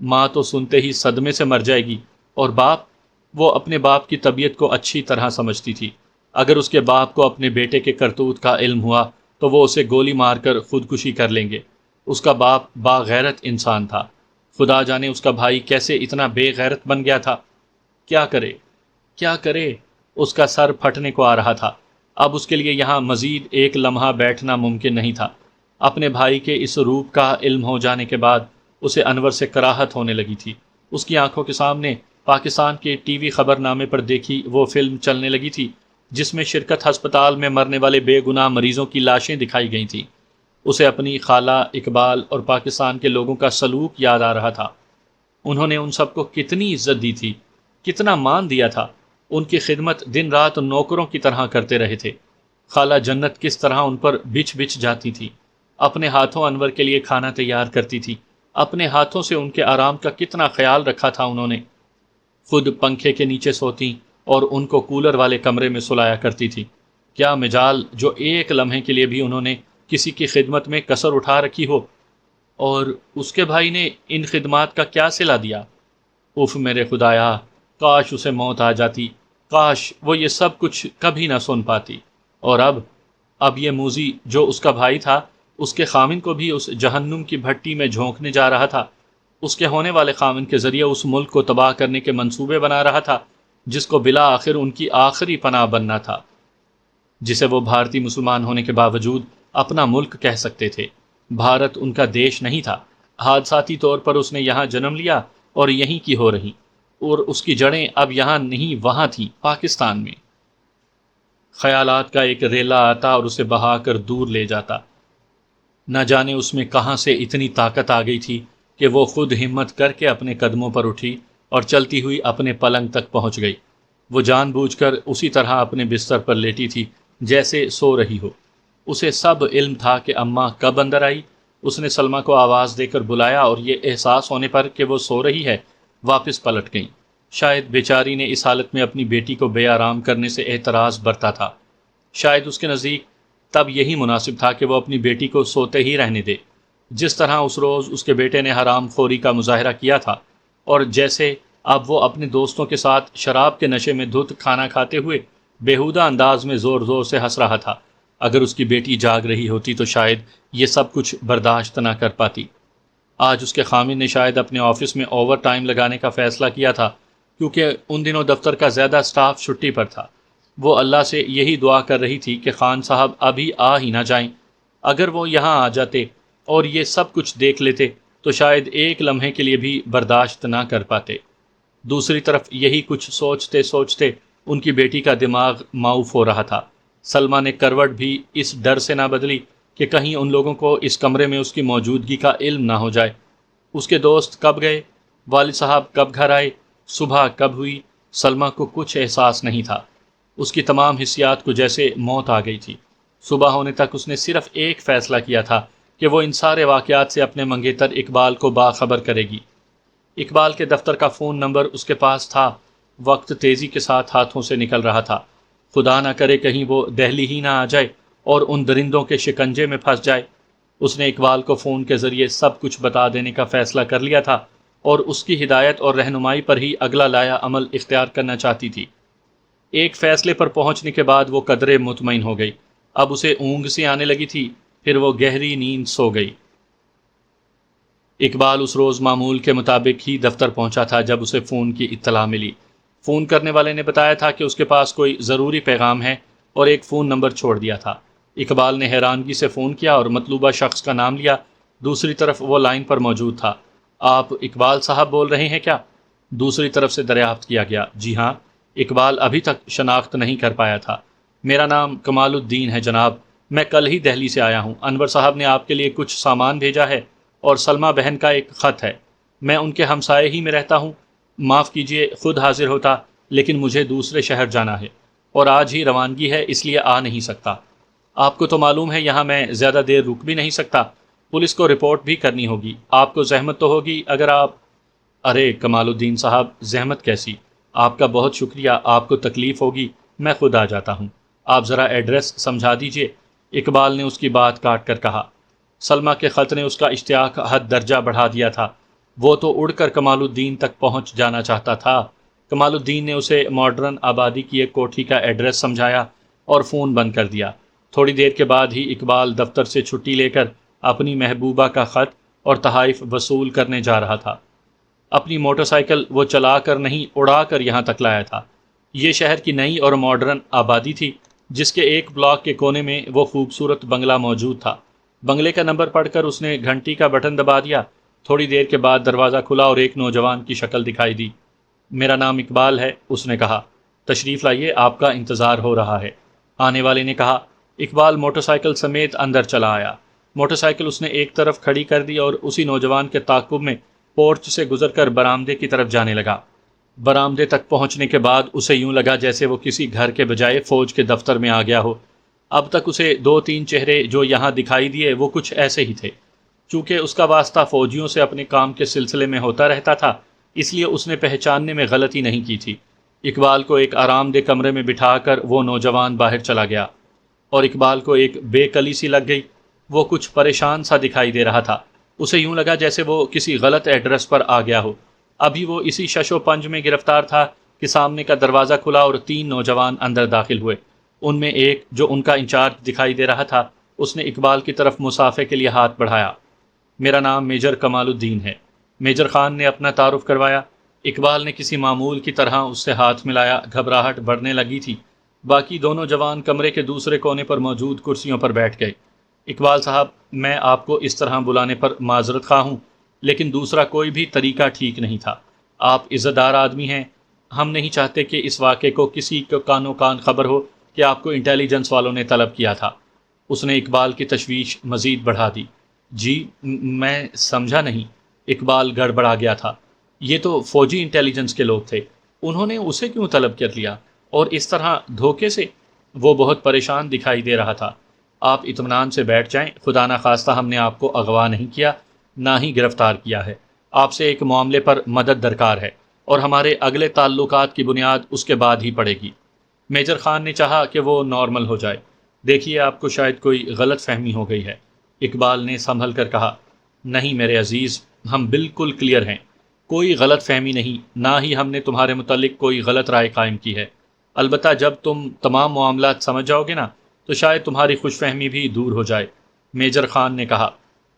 ماں تو سنتے ہی صدمے سے مر جائے گی، اور باپ، وہ اپنے باپ کی طبیعت کو اچھی طرح سمجھتی تھی۔ اگر اس کے باپ کو اپنے بیٹے کے کرتوت کا علم ہوا تو وہ اسے گولی مار کر خودکشی کر لیں گے۔ اس کا باپ باغیرت انسان تھا، خدا جانے اس کا بھائی کیسے اتنا بے غیرت بن گیا تھا۔ کیا کرے، کیا کرے؟ اس کا سر پھٹنے کو آ رہا تھا۔ اب اس کے لیے یہاں مزید ایک لمحہ بیٹھنا ممکن نہیں تھا۔ اپنے بھائی کے اس روپ کا علم ہو جانے کے بعد اسے انور سے کراہت ہونے لگی تھی۔ اس کی آنکھوں کے سامنے پاکستان کے ٹی وی خبر نامے پر دیکھی وہ فلم چلنے لگی تھی جس میں شرکت ہسپتال میں مرنے والے بے گناہ مریضوں کی لاشیں دکھائی گئی تھیں۔ اسے اپنی خالہ، اقبال اور پاکستان کے لوگوں کا سلوک یاد آ رہا تھا۔ انہوں نے ان سب کو کتنی عزت دی تھی، کتنا مان دیا تھا، ان کی خدمت دن رات نوکروں کی طرح کرتے رہے تھے۔ خالہ جنت کس طرح ان پر بچھ بچھ جاتی تھی، اپنے ہاتھوں انور کے لیے کھانا تیار کرتی تھی، اپنے ہاتھوں سے ان کے آرام کا کتنا خیال رکھا تھا انہوں نے۔ خود پنکھے کے نیچے سوتی اور ان کو کولر والے کمرے میں سلایا کرتی تھی۔ کیا مجال جو ایک لمحے کے لیے بھی انہوں نے کسی کی خدمت میں کسر اٹھا رکھی ہو، اور اس کے بھائی نے ان خدمات کا کیا صلہ دیا؟ اف میرے خدایا، کاش اسے موت آ جاتی، کاش وہ یہ سب کچھ کبھی نہ سن پاتی۔ اور اب یہ موذی جو اس کا بھائی تھا، اس کے خامن کو بھی اس جہنم کی بھٹی میں جھونکنے جا رہا تھا، اس کے ہونے والے خامن کے ذریعے اس ملک کو تباہ کرنے کے منصوبے بنا رہا تھا جس کو بلا آخر ان کی آخری پناہ بننا تھا، جسے وہ بھارتی مسلمان ہونے کے باوجود اپنا ملک کہہ سکتے تھے۔ بھارت ان کا دیش نہیں تھا، حادثاتی طور پر اس نے یہاں جنم لیا اور یہیں کی ہو رہی، اور اس کی جڑیں اب یہاں نہیں وہاں تھیں، پاکستان میں۔ خیالات کا ایک ریلا آتا اور اسے بہا کر دور لے جاتا۔ نہ جانے اس میں کہاں سے اتنی طاقت آ گئی تھی کہ وہ خود ہمت کر کے اپنے قدموں پر اٹھی اور چلتی ہوئی اپنے پلنگ تک پہنچ گئی۔ وہ جان بوجھ کر اسی طرح اپنے بستر پر لیٹی تھی جیسے سو رہی ہو۔ اسے سب علم تھا کہ اماں کب اندر آئی۔ اس نے سلمیٰ کو آواز دے کر بلایا اور یہ احساس ہونے پر کہ وہ سو رہی ہے، واپس پلٹ گئیں۔ شاید بیچاری نے اس حالت میں اپنی بیٹی کو بے آرام کرنے سے اعتراض برتا تھا۔ شاید اس کے نزدیک تب یہی مناسب تھا کہ وہ اپنی بیٹی کو سوتے ہی رہنے دے، جس طرح اس روز اس کے بیٹے نے حرام خوری کا مظاہرہ کیا تھا، اور جیسے اب وہ اپنے دوستوں کے ساتھ شراب کے نشے میں دھت کھانا کھاتے ہوئے بیہودہ انداز میں زور زور سے ہنس رہا تھا۔ اگر اس کی بیٹی جاگ رہی ہوتی تو شاید یہ سب کچھ برداشت نہ کر پاتی۔ آج اس کے خامن نے شاید اپنے آفس میں اوور ٹائم لگانے کا فیصلہ کیا تھا، کیونکہ ان دنوں دفتر کا زیادہ سٹاف چھٹی پر تھا۔ وہ اللہ سے یہی دعا کر رہی تھی کہ خان صاحب ابھی آ ہی نہ جائیں۔ اگر وہ یہاں آ جاتے اور یہ سب کچھ دیکھ لیتے تو شاید ایک لمحے کے لیے بھی برداشت نہ کر پاتے۔ دوسری طرف یہی کچھ سوچتے سوچتے ان کی بیٹی کا دماغ معاف ہو رہا تھا۔ سلمیٰ نے کروٹ بھی اس ڈر سے نہ بدلی کہ کہیں ان لوگوں کو اس کمرے میں اس کی موجودگی کا علم نہ ہو جائے۔ اس کے دوست کب گئے، والد صاحب کب گھر آئے، صبح کب ہوئی، سلمیٰ کو کچھ احساس نہیں تھا۔ اس کی تمام حسیات کو جیسے موت آ گئی تھی۔ صبح ہونے تک اس نے صرف ایک فیصلہ کیا تھا کہ وہ ان سارے واقعات سے اپنے منگیتر اقبال کو باخبر کرے گی۔ اقبال کے دفتر کا فون نمبر اس کے پاس تھا۔ وقت تیزی کے ساتھ ہاتھوں سے نکل رہا تھا۔ خدا نہ کرے کہیں وہ دہلی ہی نہ آ جائے اور ان درندوں کے شکنجے میں پھنس جائے۔ اس نے اقبال کو فون کے ذریعے سب کچھ بتا دینے کا فیصلہ کر لیا تھا اور اس کی ہدایت اور رہنمائی پر ہی اگلا لایا عمل اختیار کرنا چاہتی تھی۔ ایک فیصلے پر پہنچنے کے بعد وہ قدرے مطمئن ہو گئی۔ اب اسے اونگ سی آنے لگی تھی، پھر وہ گہری نیند سو گئی۔ اقبال اس روز معمول کے مطابق ہی دفتر پہنچا تھا جب اسے فون کی اطلاع ملی۔ فون کرنے والے نے بتایا تھا کہ اس کے پاس کوئی ضروری پیغام ہے اور ایک فون نمبر چھوڑ دیا تھا۔ اقبال نے حیرانگی سے فون کیا اور مطلوبہ شخص کا نام لیا۔ دوسری طرف وہ لائن پر موجود تھا۔ آپ اقبال صاحب بول رہے ہیں کیا؟ دوسری طرف سے دریافت کیا گیا۔ جی ہاں۔ اقبال ابھی تک شناخت نہیں کر پایا تھا۔ میرا نام کمال الدین ہے جناب، میں کل ہی دہلی سے آیا ہوں۔ انور صاحب نے آپ کے لیے کچھ سامان بھیجا ہے اور سلمیٰ بہن کا ایک خط ہے۔ میں ان کے ہمسائے ہی میں رہتا ہوں۔ معاف کیجیے، خود حاضر ہوتا لیکن مجھے دوسرے شہر جانا ہے اور آج ہی روانگی ہے، اس لیے آ نہیں سکتا۔ آپ کو تو معلوم ہے یہاں میں زیادہ دیر رک بھی نہیں سکتا، پولیس کو رپورٹ بھی کرنی ہوگی۔ آپ کو زحمت تو ہوگی اگر آپ… ارے کمال الدین صاحب، زحمت کیسی؟ آپ کا بہت شکریہ، آپ کو تکلیف ہوگی، میں خود آ جاتا ہوں۔ آپ ذرا ایڈریس سمجھا دیجئے، اقبال نے اس کی بات کاٹ کر کہا۔ سلمیٰ کے خط نے اس کا اشتیاق حد درجہ بڑھا دیا تھا۔ وہ تو اڑ کر کمال الدین تک پہنچ جانا چاہتا تھا۔ کمال الدین نے اسے ماڈرن آبادی کی ایک کوٹھی کا ایڈریس سمجھایا اور فون بند کر دیا۔ تھوڑی دیر کے بعد ہی اقبال دفتر سے چھٹی لے کر اپنی محبوبہ کا خط اور تحائف وصول کرنے جا رہا تھا۔ اپنی موٹر سائیکل وہ چلا کر نہیں، اڑا کر یہاں تک لایا تھا۔ یہ شہر کی نئی اور ماڈرن آبادی تھی جس کے ایک بلاک کے کونے میں وہ خوبصورت بنگلہ موجود تھا۔ بنگلے کا نمبر پڑھ کر اس نے گھنٹی کا بٹن دبا دیا۔ تھوڑی دیر کے بعد دروازہ کھلا اور ایک نوجوان کی شکل دکھائی دی۔ میرا نام اقبال ہے، اس نے کہا۔ تشریف لائیے، آپ کا انتظار ہو رہا ہے، آنے والے نے کہا۔ اقبال موٹر سائیکل سمیت اندر چلا آیا۔ موٹر سائیکل اس نے ایک طرف کھڑی کر دی اور اسی نوجوان کے تعاقب میں پورچ سے گزر کر برآمدے کی طرف جانے لگا۔ برآمدے تک پہنچنے کے بعد اسے یوں لگا جیسے وہ کسی گھر کے بجائے فوج کے دفتر میں آ گیا ہو۔ اب تک اسے 2-3 چہرے جو یہاں دکھائی دیے وہ کچھ ایسے ہی تھے۔ چونکہ اس کا واسطہ فوجیوں سے اپنے کام کے سلسلے میں ہوتا رہتا تھا، اس لیے اس نے پہچاننے میں غلطی نہیں کی تھی۔ اقبال کو ایک آرام دہ کمرے میں بٹھا کر وہ نوجوان باہر چلا گیا اور اقبال کو ایک بے کلی سی لگ گئی۔ وہ کچھ پریشان سا دکھائی دے رہا تھا۔ اسے یوں لگا جیسے وہ کسی غلط ایڈریس پر آ گیا ہو۔ ابھی وہ اسی شش و پنج میں گرفتار تھا کہ سامنے کا دروازہ کھلا اور 3 نوجوان اندر داخل ہوئے۔ ان میں ایک جو ان کا انچارج دکھائی دے رہا تھا، اس نے اقبال کی طرف مصافحے کے لیے ہاتھ بڑھایا۔ میرا نام میجر کمال الدین ہے، میجر خان نے اپنا تعارف کروایا۔ اقبال نے کسی معمول کی طرح اس سے ہاتھ ملایا، گھبراہٹ بڑھنے لگی تھی۔ باقی دونوں جوان کمرے کے دوسرے کونے پر موجود کرسیوں پر بیٹھ گئے۔ اقبال صاحب، میں آپ کو اس طرح بلانے پر معذرت خواہ ہوں، لیکن دوسرا کوئی بھی طریقہ ٹھیک نہیں تھا۔ آپ عزت دار آدمی ہیں، ہم نہیں چاہتے کہ اس واقعے کو کسی کو کانوں کان خبر ہو کہ آپ کو انٹیلیجنس والوں نے طلب کیا تھا۔ اس نے اقبال کی تشویش مزید بڑھا دی۔ جی میں سمجھا نہیں۔ اقبال گڑبڑا گیا تھا۔ یہ تو فوجی انٹیلیجنس کے لوگ تھے، انہوں نے اسے کیوں طلب کر لیا اور اس طرح دھوکے سے؟ وہ بہت پریشان دکھائی دے رہا تھا۔ آپ اطمینان سے بیٹھ جائیں، خدا نخواستہ ہم نے آپ کو اغوا نہیں کیا، نہ ہی گرفتار کیا ہے۔ آپ سے ایک معاملے پر مدد درکار ہے اور ہمارے اگلے تعلقات کی بنیاد اس کے بعد ہی پڑے گی۔ میجر خان نے چاہا کہ وہ نارمل ہو جائے۔ دیکھیے آپ کو شاید کوئی غلط فہمی ہو گئی ہے، اقبال نے سنبھل کر کہا۔ نہیں میرے عزیز، ہم بالکل کلیئر ہیں، کوئی غلط فہمی نہیں، نہ ہی ہم نے تمہارے متعلق کوئی غلط رائے قائم کی ہے۔ البتہ جب تم تمام معاملات سمجھ جاؤ گے نا تو شاید تمہاری خوش فہمی بھی دور ہو جائے، میجر خان نے کہا۔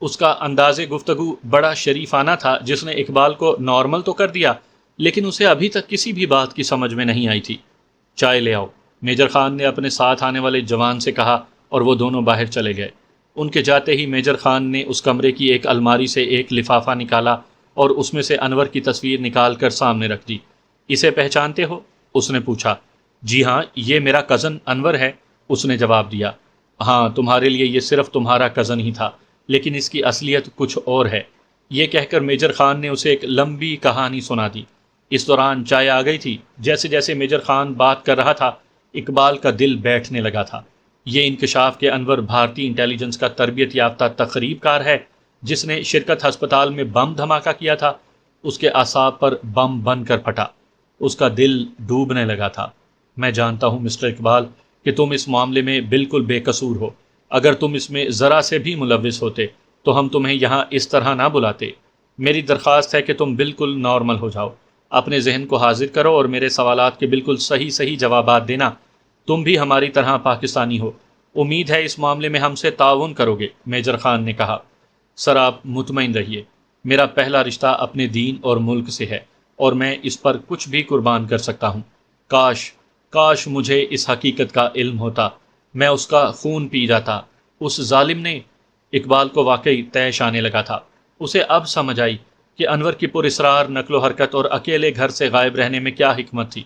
اس کا انداز گفتگو بڑا شریفانہ تھا، جس نے اقبال کو نارمل تو کر دیا، لیکن اسے ابھی تک کسی بھی بات کی سمجھ میں نہیں آئی تھی۔ چائے لے آؤ، میجر خان نے اپنے ساتھ آنے والے جوان سے کہا اور وہ دونوں باہر چلے گئے۔ ان کے جاتے ہی میجر خان نے اس کمرے کی ایک الماری سے ایک لفافہ نکالا اور اس میں سے انور کی تصویر نکال کر سامنے رکھ دی۔ اسے پہچانتے ہو؟ اس نے پوچھا۔ جی ہاں، یہ میرا کزن انور ہے، اس نے جواب دیا۔ ہاں، تمہارے لیے یہ صرف تمہارا کزن ہی تھا، لیکن اس کی اصلیت کچھ اور ہے۔ یہ کہہ کر میجر خان نے اسے ایک لمبی کہانی سنا دی۔ اس دوران چائے آ گئی تھی۔ جیسے جیسے میجر خان بات کر رہا تھا، اقبال کا دل بیٹھنے لگا تھا۔ یہ انکشاف کہ انور بھارتی انٹیلیجنس کا تربیت یافتہ تقریب کار ہے جس نے شرکت ہسپتال میں بم دھماکہ کیا تھا، اس کے اعصاب پر بم بن کر پھٹا۔ اس کا دل ڈوبنے لگا تھا۔ میں جانتا ہوں مسٹر اقبال کہ تم اس معاملے میں بالکل بے قصور ہو۔ اگر تم اس میں ذرا سے بھی ملوث ہوتے تو ہم تمہیں یہاں اس طرح نہ بلاتے۔ میری درخواست ہے کہ تم بالکل نارمل ہو جاؤ، اپنے ذہن کو حاضر کرو اور میرے سوالات کے بالکل صحیح جوابات دینا۔ تم بھی ہماری طرح پاکستانی ہو، امید ہے اس معاملے میں ہم سے تعاون کرو گے، میجر خان نے کہا۔ سر آپ مطمئن رہیے، میرا پہلا رشتہ اپنے دین اور ملک سے ہے اور میں اس پر کچھ بھی قربان کر سکتا ہوں۔ کاش مجھے اس حقیقت کا علم ہوتا، میں اس کا خون پی جاتا۔ اس ظالم نے… اقبال کو واقعی طیش آنے لگا تھا۔ اسے اب سمجھ آئی کہ انور کی پراسرار نقل و حرکت اور اکیلے گھر سے غائب رہنے میں کیا حکمت تھی۔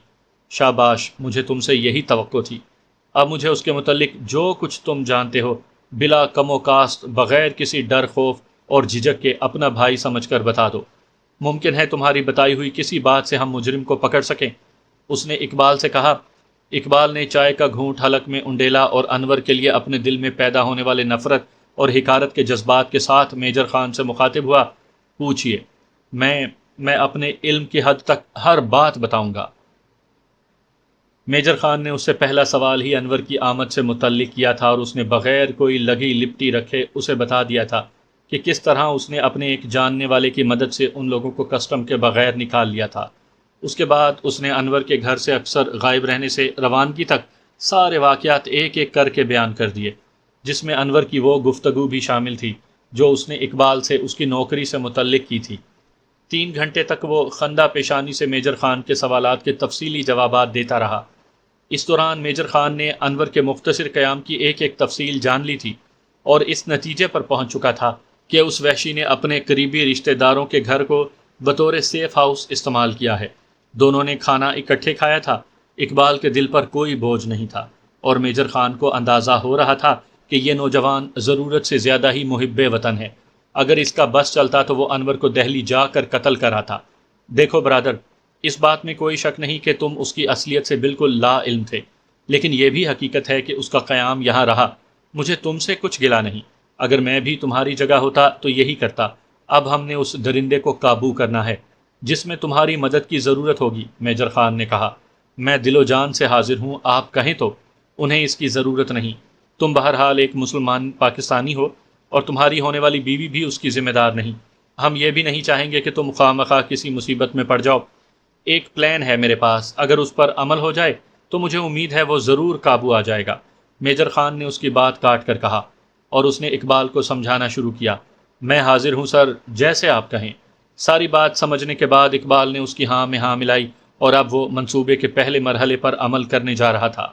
شاباش، مجھے تم سے یہی توقع تھی۔ اب مجھے اس کے متعلق جو کچھ تم جانتے ہو بلا کم و کاست، بغیر کسی ڈر خوف اور جھجک کے اپنا بھائی سمجھ کر بتا دو۔ ممکن ہے تمہاری بتائی ہوئی کسی بات سے ہم مجرم کو پکڑ سکیں، اس نے اقبال سے کہا۔ اقبال نے چائے کا گھونٹ حلق میں انڈیلا اور انور کے لیے اپنے دل میں پیدا ہونے والے نفرت اور حقارت کے جذبات کے ساتھ میجر خان سے مخاطب ہوا۔ پوچھئے، میں اپنے علم کی حد تک ہر بات بتاؤں گا۔ میجر خان نے اس سے پہلا سوال ہی انور کی آمد سے متعلق کیا تھا اور اس نے بغیر کوئی لگی لپٹی رکھے اسے بتا دیا تھا کہ کس طرح اس نے اپنے ایک جاننے والے کی مدد سے ان لوگوں کو کسٹم کے بغیر نکال لیا تھا۔ اس کے بعد اس نے انور کے گھر سے اکثر غائب رہنے سے روانگی تک سارے واقعات ایک ایک کر کے بیان کر دیے، جس میں انور کی وہ گفتگو بھی شامل تھی جو اس نے اقبال سے اس کی نوکری سے متعلق کی تھی۔ 3 گھنٹے تک وہ خندہ پیشانی سے میجر خان کے سوالات کے تفصیلی جوابات دیتا رہا۔ اس دوران میجر خان نے انور کے مختصر قیام کی ایک ایک تفصیل جان لی تھی اور اس نتیجے پر پہنچ چکا تھا کہ اس وحشی نے اپنے قریبی رشتہ داروں کے گھر کو بطور سیف ہاؤس استعمال کیا ہے۔ دونوں نے کھانا اکٹھے کھایا تھا۔ اقبال کے دل پر کوئی بوجھ نہیں تھا اور میجر خان کو اندازہ ہو رہا تھا کہ یہ نوجوان ضرورت سے زیادہ ہی محب وطن ہے۔ اگر اس کا بس چلتا تو وہ انور کو دہلی جا کر قتل کر آتا۔ دیکھو برادر، اس بات میں کوئی شک نہیں کہ تم اس کی اصلیت سے بالکل لا علم تھے، لیکن یہ بھی حقیقت ہے کہ اس کا قیام یہاں رہا۔ مجھے تم سے کچھ گلا نہیں، اگر میں بھی تمہاری جگہ ہوتا تو یہی کرتا۔ اب ہم نے اس درندے کو قابو کرنا ہے جس میں تمہاری مدد کی ضرورت ہوگی، میجر خان نے کہا۔ میں دل و جان سے حاضر ہوں، آپ کہیں تو۔ انہیں اس کی ضرورت نہیں، تم بہرحال ایک مسلمان پاکستانی ہو اور تمہاری ہونے والی بیوی بھی اس کی ذمہ دار نہیں۔ ہم یہ بھی نہیں چاہیں گے کہ تم خواہ مخواہ کسی مصیبت میں پڑ جاؤ۔ ایک پلان ہے میرے پاس، اگر اس پر عمل ہو جائے تو مجھے امید ہے وہ ضرور قابو آ جائے گا۔ میجر خان نے اس کی بات کاٹ کر کہا، اور اس نے اقبال کو سمجھانا شروع کیا۔ میں حاضر ہوں سر، جیسے آپ کہیں۔ ساری بات سمجھنے کے بعد اقبال نے اس کی ہاں میں ہاں ملائی، اور اب وہ منصوبے کے پہلے مرحلے پر عمل کرنے جا رہا تھا۔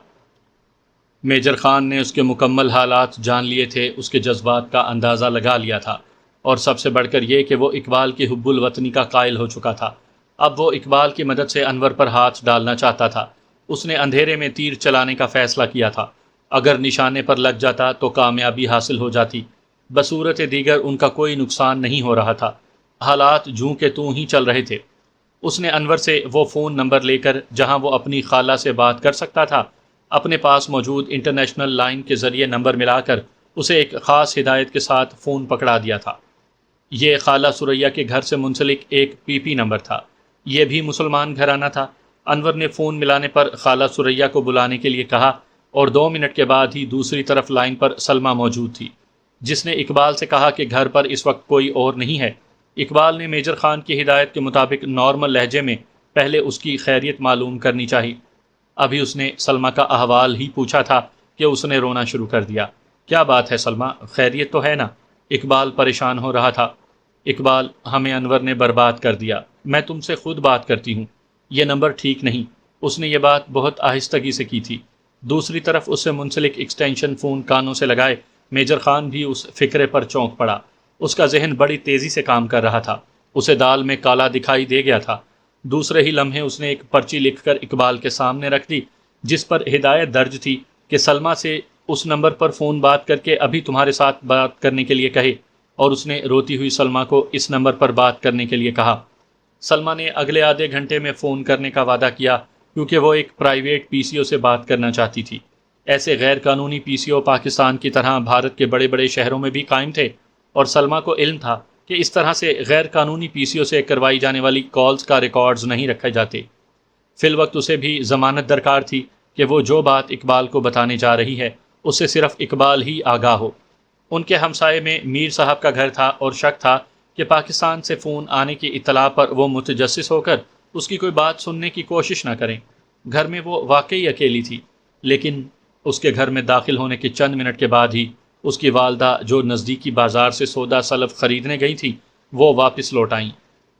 میجر خان نے اس کے مکمل حالات جان لیے تھے، اس کے جذبات کا اندازہ لگا لیا تھا، اور سب سے بڑھ کر یہ کہ وہ اقبال کی حب الوطنی کا قائل ہو چکا تھا۔ اب وہ اقبال کی مدد سے انور پر ہاتھ ڈالنا چاہتا تھا۔ اس نے اندھیرے میں تیر چلانے کا فیصلہ کیا تھا۔ اگر نشانے پر لگ جاتا تو کامیابی حاصل ہو جاتی، بصورت دیگر ان کا کوئی نقصان نہیں ہو رہا تھا۔ حالات جوں کہ توں ہی چل رہے تھے۔ اس نے انور سے وہ فون نمبر لے کر جہاں وہ اپنی خالہ سے بات کر سکتا تھا، اپنے پاس موجود انٹرنیشنل لائن کے ذریعے نمبر ملا کر اسے ایک خاص ہدایت کے ساتھ فون پکڑا دیا تھا۔ یہ خالہ سریا کے گھر سے منسلک ایک پی پی نمبر تھا۔ یہ بھی مسلمان گھرانہ تھا۔ انور نے فون ملانے پر خالہ سریا کو بلانے کے لیے کہا، اور 2 منٹ کے بعد ہی دوسری طرف لائن پر سلمہ موجود تھی، جس نے اقبال سے کہا کہ گھر پر اس وقت کوئی اور نہیں ہے۔ اقبال نے میجر خان کی ہدایت کے مطابق نارمل لہجے میں پہلے اس کی خیریت معلوم کرنی چاہی۔ ابھی اس نے سلمہ کا احوال ہی پوچھا تھا کہ اس نے رونا شروع کر دیا۔ کیا بات ہے سلمہ، خیریت تو ہے نا؟ اقبال پریشان ہو رہا تھا۔ اقبال، ہمیں انور نے برباد کر دیا، میں تم سے خود بات کرتی ہوں، یہ نمبر ٹھیک نہیں۔ اس نے یہ بات بہت آہستگی سے کی تھی۔ دوسری طرف اس سے منسلک ایکسٹینشن فون کانوں سے لگائے میجر خان بھی اس فکرے پر چونک پڑا۔ اس کا ذہن بڑی تیزی سے کام کر رہا تھا، اسے دال میں کالا دکھائی دے گیا تھا۔ دوسرے ہی لمحے اس نے ایک پرچی لکھ کر اقبال کے سامنے رکھ دی، جس پر ہدایت درج تھی کہ سلمہ سے اس نمبر پر فون بات کر کے ابھی تمہارے ساتھ بات کرنے کے لیے کہے، اور اس نے روتی ہوئی سلمہ کو اس نمبر پر بات کرنے کے لیے کہا۔ سلمہ نے اگلے آدھے گھنٹے میں فون کرنے کا وعدہ کیا، کیونکہ وہ ایک پرائیویٹ پی سی او سے بات کرنا چاہتی تھی۔ ایسے غیر قانونی پی سی او پاکستان کی طرح بھارت کے بڑے بڑے شہروں میں بھی قائم تھے، اور سلمہ کو علم تھا کہ اس طرح سے غیر قانونی پی سی او سے کروائی جانے والی کالز کا ریکارڈز نہیں رکھے جاتے۔ فی الوقت اسے بھی ضمانت درکار تھی کہ وہ جو بات اقبال کو بتانے جا رہی ہے اس سے صرف اقبال ہی آگاہ ہو۔ ان کے ہمسائے میں میر صاحب کا گھر تھا، اور شک تھا کہ پاکستان سے فون آنے کی اطلاع پر وہ متجسس ہو کر اس کی کوئی بات سننے کی کوشش نہ کریں۔ گھر میں وہ واقعی اکیلی تھی، لیکن اس کے گھر میں داخل ہونے کے چند منٹ کے بعد ہی اس کی والدہ، جو نزدیکی بازار سے سودا سلف خریدنے گئی تھی، وہ واپس لوٹ آئیں۔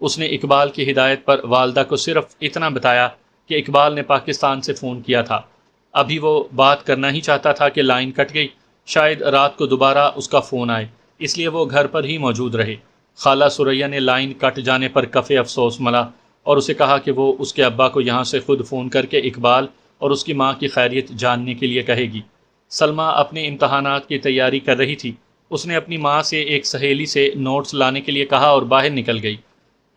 اس نے اقبال کی ہدایت پر والدہ کو صرف اتنا بتایا کہ اقبال نے پاکستان سے فون کیا تھا۔ ابھی وہ بات کرنا ہی چاہتا تھا کہ لائن کٹ گئی، شاید رات کو دوبارہ اس کا فون آئے، اس لیے وہ گھر پر ہی موجود رہے۔ خالہ سریا نے لائن کٹ جانے پر کفِ افسوس ملا، اور اسے کہا کہ وہ اس کے ابا کو یہاں سے خود فون کر کے اقبال اور اس کی ماں کی خیریت جاننے کے لیے کہے گی۔ سلمہ اپنے امتحانات کی تیاری کر رہی تھی۔ اس نے اپنی ماں سے ایک سہیلی سے نوٹس لانے کے لیے کہا اور باہر نکل گئی۔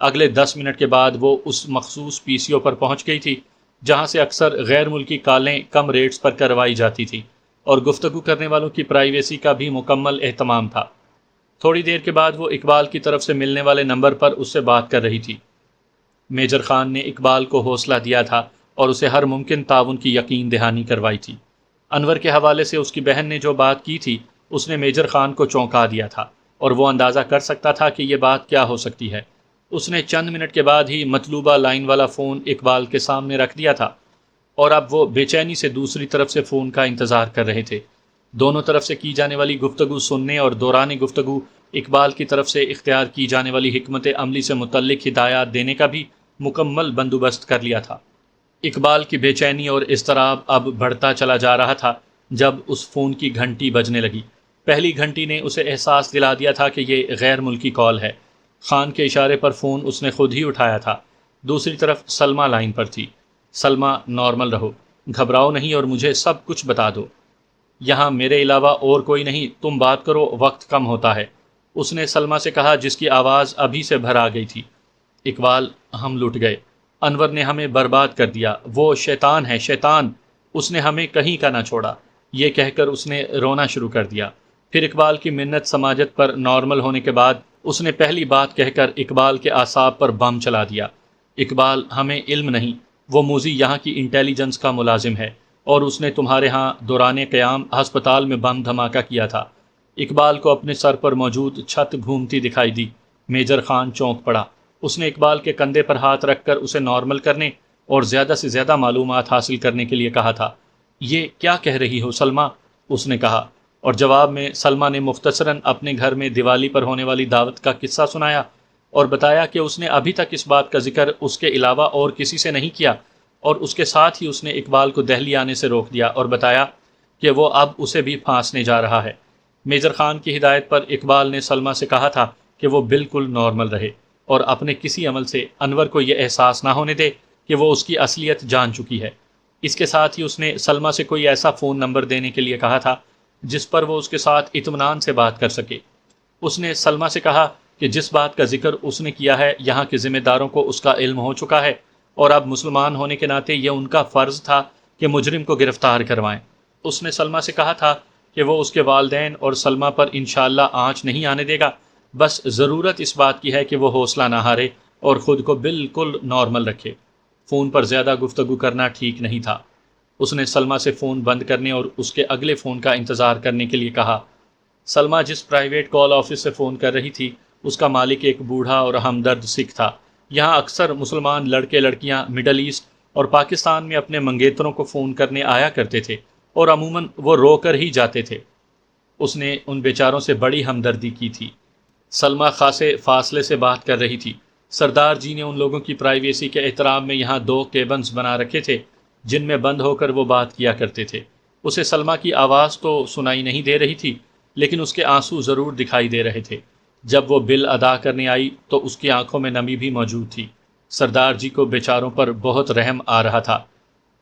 اگلے 10 منٹ کے بعد وہ اس مخصوص پی سی او پر پہنچ گئی تھی جہاں سے اکثر غیر ملکی کالیں کم ریٹس پر کروائی جاتی تھی، اور گفتگو کرنے والوں کی پرائیویسی کا بھی مکمل اہتمام تھا۔ تھوڑی دیر کے بعد وہ اقبال کی طرف سے ملنے والے نمبر پر اس سے بات کر رہی تھی۔ میجر خان نے اقبال کو حوصلہ دیا تھا اور اسے ہر ممکن تعاون کی یقین دہانی کروائی تھی۔ انور کے حوالے سے اس کی بہن نے جو بات کی تھی اس نے میجر خان کو چونکا دیا تھا، اور وہ اندازہ کر سکتا تھا کہ یہ بات کیا ہو سکتی ہے۔ اس نے چند منٹ کے بعد ہی مطلوبہ لائن والا فون اقبال کے سامنے رکھ دیا تھا، اور اب وہ بے چینی سے دوسری طرف سے فون کا انتظار کر رہے تھے۔ دونوں طرف سے کی جانے والی گفتگو سننے اور دوران گفتگو اقبال کی طرف سے اختیار کی جانے والی حکمت عملی سے متعلق ہدایات دینے کا بھی مکمل بندوبست کر لیا تھا۔ اقبال کی بے چینی اور اضطراب اب بڑھتا چلا جا رہا تھا جب اس فون کی گھنٹی بجنے لگی۔ پہلی گھنٹی نے اسے احساس دلا دیا تھا کہ یہ غیر ملکی کال ہے۔ خان کے اشارے پر فون اس نے خود ہی اٹھایا تھا۔ دوسری طرف سلمہ لائن پر تھی۔ سلمہ، نارمل رہو، گھبراؤ نہیں اور مجھے سب کچھ بتا دو۔ یہاں میرے علاوہ اور کوئی نہیں، تم بات کرو، وقت کم ہوتا ہے، اس نے سلمہ سے کہا جس کی آواز ابھی سے بھر آ گئی تھی۔ اقبال، ہم لٹ گئے، انور نے ہمیں برباد کر دیا، وہ شیطان ہے، شیطان، اس نے ہمیں کہیں کا نہ چھوڑا۔ یہ کہہ کر اس نے رونا شروع کر دیا۔ پھر اقبال کی منت سماجت پر نارمل ہونے کے بعد اس نے پہلی بات کہہ کر اقبال کے اعصاب پر بم چلا دیا۔ اقبال، ہمیں علم نہیں، وہ موذی یہاں کی انٹیلیجنس کا ملازم ہے، اور اس نے تمہارے ہاں دوران قیام ہسپتال میں بم دھماکہ کیا تھا۔ اقبال کو اپنے سر پر موجود چھت گھومتی دکھائی دی۔ میجر خان چونک پڑا۔ اس نے اقبال کے کندھے پر ہاتھ رکھ کر اسے نارمل کرنے اور زیادہ سے زیادہ معلومات حاصل کرنے کے لیے کہا تھا۔ یہ کیا کہہ رہی ہو سلمیٰ؟ اس نے کہا، اور جواب میں سلمیٰ نے مختصراً اپنے گھر میں دیوالی پر ہونے والی دعوت کا قصہ سنایا اور بتایا کہ اس نے ابھی تک اس بات کا ذکر اس کے علاوہ اور کسی سے نہیں کیا، اور اس کے ساتھ ہی اس نے اقبال کو دہلی آنے سے روک دیا اور بتایا کہ وہ اب اسے بھی پھانسنے جا رہا ہے۔ میجر خان کی ہدایت پر اقبال نے سلمیٰ سے کہا تھا کہ وہ بالکل نارمل رہے اور اپنے کسی عمل سے انور کو یہ احساس نہ ہونے دے کہ وہ اس کی اصلیت جان چکی ہے۔ اس کے ساتھ ہی اس نے سلمیٰ سے کوئی ایسا فون نمبر دینے کے لیے کہا تھا جس پر وہ اس کے ساتھ اطمینان سے بات کر سکے۔ اس نے سلمیٰ سے کہا کہ جس بات کا ذکر اس نے کیا ہے یہاں کے ذمہ داروں کو اس کا علم ہو چکا ہے، اور اب مسلمان ہونے کے ناطے یہ ان کا فرض تھا کہ مجرم کو گرفتار کروائیں۔ اس نے سلمیٰ سے کہا تھا کہ وہ اس کے والدین اور سلمیٰ پر انشاءاللہ آنچ نہیں آنے دے گا، بس ضرورت اس بات کی ہے کہ وہ حوصلہ نہ ہارے اور خود کو بالکل نارمل رکھے۔ فون پر زیادہ گفتگو کرنا ٹھیک نہیں تھا۔ اس نے سلمیٰ سے فون بند کرنے اور اس کے اگلے فون کا انتظار کرنے کے لیے کہا۔ سلمیٰ جس پرائیویٹ کال آفس سے فون کر رہی تھی اس کا مالک ایک بوڑھا اور ہمدرد سکھ تھا۔ یہاں اکثر مسلمان لڑکے لڑکیاں مڈل ایسٹ اور پاکستان میں اپنے منگیتروں کو فون کرنے آیا کرتے تھے اور عموماً وہ رو کر ہی جاتے تھے۔ اس نے ان بیچاروں سے بڑی ہمدردی کی تھی۔ سلمیٰ خاصے فاصلے سے بات کر رہی تھی۔ سردار جی نے ان لوگوں کی پرائیویسی کے احترام میں یہاں 2 کیبنز بنا رکھے تھے جن میں بند ہو کر وہ بات کیا کرتے تھے۔ اسے سلمیٰ کی آواز تو سنائی نہیں دے رہی تھی لیکن اس کے آنسو ضرور دکھائی دے رہے تھے۔ جب وہ بل ادا کرنے آئی تو اس کی آنکھوں میں نمی بھی موجود تھی۔ سردار جی کو بیچاروں پر بہت رحم آ رہا تھا۔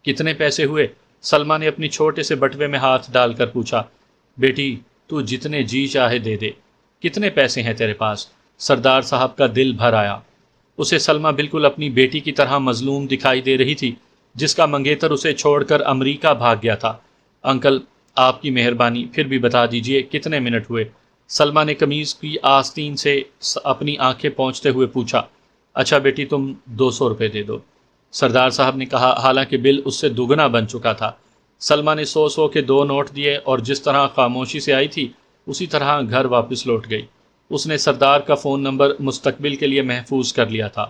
کتنے پیسے ہوئے؟ سلمیٰ نے اپنی چھوٹے سے بٹوے میں ہاتھ ڈال کر پوچھا۔ بیٹی تو جتنے جی چاہے دے دے۔ کتنے پیسے ہیں تیرے پاس؟ سردار صاحب کا دل بھر آیا۔ اسے سلمیٰ بالکل اپنی بیٹی کی طرح مظلوم دکھائی دے رہی تھی جس کا منگیتر اسے چھوڑ کر امریکہ بھاگ گیا تھا۔ انکل آپ کی مہربانی پھر بھی بتا دیجئے کتنے منٹ ہوئے؟ سلمیٰ نے قمیض کی آستین سے اپنی آنکھیں پوچھتے ہوئے پوچھا۔ اچھا بیٹی تم 200 روپے دے دو، سردار صاحب نے کہا، حالانکہ بل اس سے دگنا بن چکا تھا۔ سلمیٰ نے 100 کے 2 نوٹ دیے اور جس طرح خاموشی سے آئی تھی اسی طرح گھر واپس لوٹ گئی۔ اس نے سردار کا فون نمبر مستقبل کے لیے محفوظ کر لیا تھا۔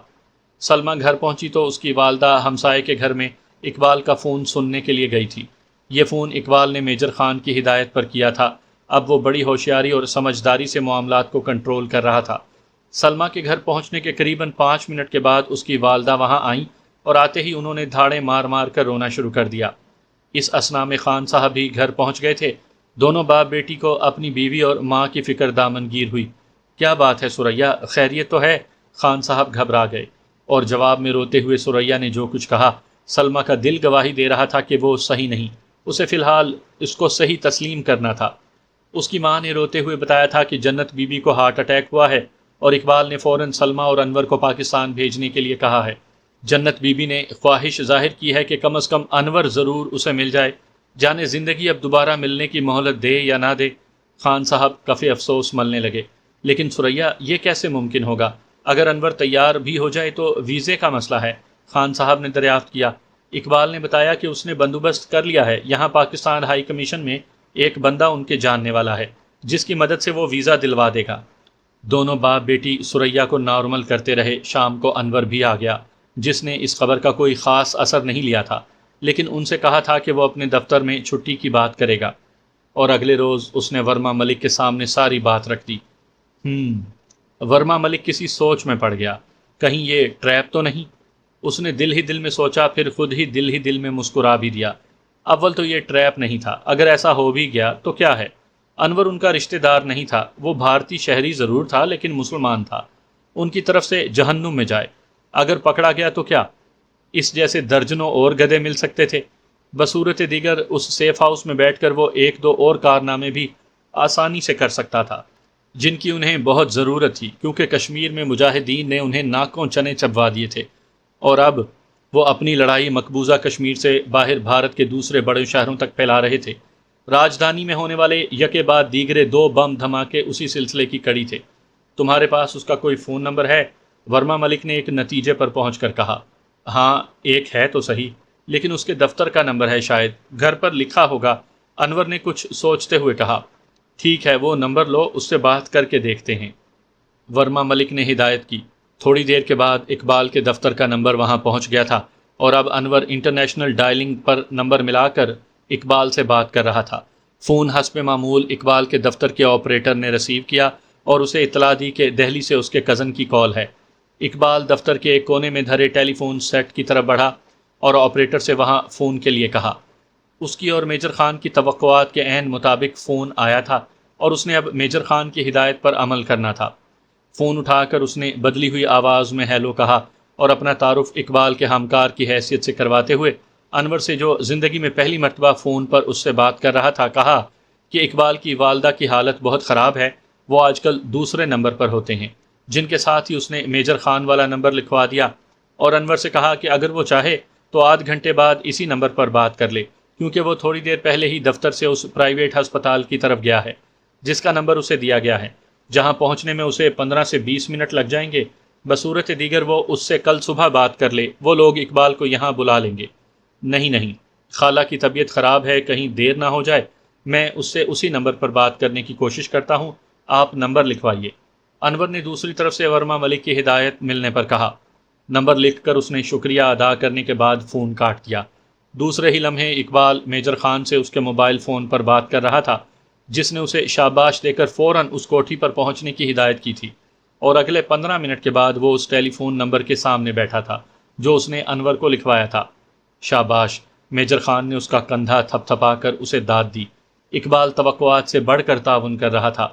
سلمیٰ گھر پہنچی تو اس کی والدہ ہمسائے کے گھر میں اقبال کا فون سننے کے لیے گئی تھی۔ یہ فون اقبال نے میجر خان کی ہدایت پر کیا تھا۔ اب وہ بڑی ہوشیاری اور سمجھداری سے معاملات کو کنٹرول کر رہا تھا۔ سلمیٰ کے گھر پہنچنے کے قریباً 5 منٹ کے بعد اس کی والدہ وہاں آئیں اور آتے ہی انہوں نے دھاڑے مار مار کر رونا شروع کر دیا۔ اس اثنا میں خان صاحب بھی گھر پہنچ گئے تھے۔ دونوں باپ بیٹی کو اپنی بیوی اور ماں کی فکر دامنگیر ہوئی۔ کیا بات ہے ثریا، خیریت تو ہے؟ خان صاحب گھبرا گئے اور جواب میں روتے ہوئے ثریا نے جو کچھ کہا سلمیٰ کا دل گواہی دے رہا تھا کہ وہ صحیح نہیں، اسے فی الحال اس کو صحیح تسلیم کرنا تھا۔ اس کی ماں نے روتے ہوئے بتایا تھا کہ جنت بی بی کو ہارٹ اٹیک ہوا ہے اور اقبال نے فوراً سلمیٰ اور انور کو پاکستان بھیجنے کے لیے کہا ہے۔ جنت بی بی نے خواہش ظاہر کی ہے کہ کم از کم انور ضرور اسے مل جائے، جانے زندگی اب دوبارہ ملنے کی مہلت دے یا نہ دے۔ خان صاحب کفِ افسوس ملنے لگے۔ لیکن ثریا یہ کیسے ممکن ہوگا؟ اگر انور تیار بھی ہو جائے تو ویزے کا مسئلہ ہے، خان صاحب نے دریافت کیا۔ اقبال نے بتایا کہ اس نے بندوبست کر لیا ہے، یہاں پاکستان ہائی کمیشن میں ایک بندہ ان کے جاننے والا ہے جس کی مدد سے وہ ویزا دلوا دے گا۔ دونوں باپ بیٹی ثریا کو نارمل کرتے رہے۔ شام کو انور بھی آ گیا جس نے اس خبر کا کوئی خاص اثر نہیں لیا تھا، لیکن ان سے کہا تھا کہ وہ اپنے دفتر میں چھٹی کی بات کرے گا، اور اگلے روز اس نے ورما ملک کے سامنے ساری بات رکھ دی۔ ورما ملک کسی سوچ میں پڑ گیا، کہیں یہ ٹریپ تو نہیں؟ اس نے دل ہی دل میں سوچا، پھر خود ہی دل میں مسکرا بھی دیا۔ اول تو یہ ٹریپ نہیں تھا، اگر ایسا ہو بھی گیا تو کیا ہے؟ انور ان کا رشتہ دار نہیں تھا، وہ بھارتی شہری ضرور تھا لیکن مسلمان تھا۔ ان کی طرف سے جہنم میں جائے، اگر پکڑا گیا تو کیا؟ اس جیسے درجنوں اور گدھے مل سکتے تھے۔ بصورت دیگر اس سیف ہاؤس میں بیٹھ کر وہ 1-2 اور کارنامے بھی آسانی سے کر سکتا تھا جن کی انہیں بہت ضرورت تھی، کیونکہ کشمیر میں مجاہدین نے انہیں ناکوں چنے چبوا دیے تھے، اور اب وہ اپنی لڑائی مقبوضہ کشمیر سے باہر بھارت کے دوسرے بڑے شہروں تک پھیلا رہے تھے۔ راجدھانی میں ہونے والے یکے بعد دیگرے 2 بم دھماکے اسی سلسلے کی کڑی تھے۔ تمہارے پاس اس کا کوئی فون نمبر ہے؟ ورما ملک نے ایک نتیجے پر پہنچ کر کہا۔ ہاں ایک ہے تو صحیح، لیکن اس کے دفتر کا نمبر ہے، شاید گھر پر لکھا ہوگا۔ انور نے کچھ سوچتے ہوئے کہا۔ ٹھیک ہے وہ نمبر لو، اس سے بات کر کے دیکھتے ہیں۔ ورما ملک نے ہدایت کی۔ تھوڑی دیر کے بعد اقبال کے دفتر کا نمبر وہاں پہنچ گیا تھا اور اب انور انٹرنیشنل ڈائلنگ پر نمبر ملا کر اقبال سے بات کر رہا تھا۔ فون حسب معمول اقبال کے دفتر کے آپریٹر نے ریسیو کیا اور اسے اطلاع دی کہ دہلی سے اس کے کزن کی کال ہے۔ اقبال دفتر کے ایک کونے میں دھرے ٹیلی فون سیٹ کی طرف بڑھا اور آپریٹر سے وہاں فون کے لیے کہا۔ اس کی اور میجر خان کی توقعات کے عین مطابق فون آیا تھا اور اس نے اب میجر خان کی ہدایت پر عمل کرنا تھا۔ فون اٹھا کر اس نے بدلی ہوئی آواز میں ہیلو کہا اور اپنا تعارف اقبال کے ہمکار کی حیثیت سے کرواتے ہوئے انور سے، جو زندگی میں پہلی مرتبہ فون پر اس سے بات کر رہا تھا، کہا کہ اقبال کی والدہ کی حالت بہت خراب ہے، وہ آج کل دوسرے نمبر پر ہوتے ہیں، جن کے ساتھ ہی اس نے میجر خان والا نمبر لکھوا دیا اور انور سے کہا کہ اگر وہ چاہے تو آدھ گھنٹے بعد اسی نمبر پر بات کر لے، کیونکہ وہ تھوڑی دیر پہلے ہی دفتر سے اس پرائیویٹ ہسپتال کی طرف گیا ہے جس کا نمبر اسے دیا گیا ہے، جہاں پہنچنے میں اسے 15 سے 20 منٹ لگ جائیں گے۔ بصورت دیگر وہ اس سے کل صبح بات کر لے، وہ لوگ اقبال کو یہاں بلا لیں گے۔ نہیں، خالہ کی طبیعت خراب ہے، کہیں دیر نہ ہو جائے، میں اس سے اسی نمبر پر بات کرنے کی کوشش کرتا ہوں، آپ نمبر لکھوائیے۔ انور نے دوسری طرف سے ورما ملک کی ہدایت ملنے پر کہا۔ نمبر لکھ کر اس نے شکریہ ادا کرنے کے بعد فون کاٹ دیا۔ دوسرے ہی لمحے اقبال میجر خان سے اس کے موبائل فون پر بات کر رہا تھا، جس نے اسے شاباش دے کر فوراً اس کوٹھی پر پہنچنے کی ہدایت کی تھی، اور اگلے 15 منٹ کے بعد وہ اس ٹیلی فون نمبر کے سامنے بیٹھا تھا جو اس نے انور کو لکھوایا تھا۔ شاباش، میجر خان نے اس کا کندھا تھپ تھپا کر اسے داد دی۔ اقبال توقعات سے بڑھ کر تعاون کر رہا تھا۔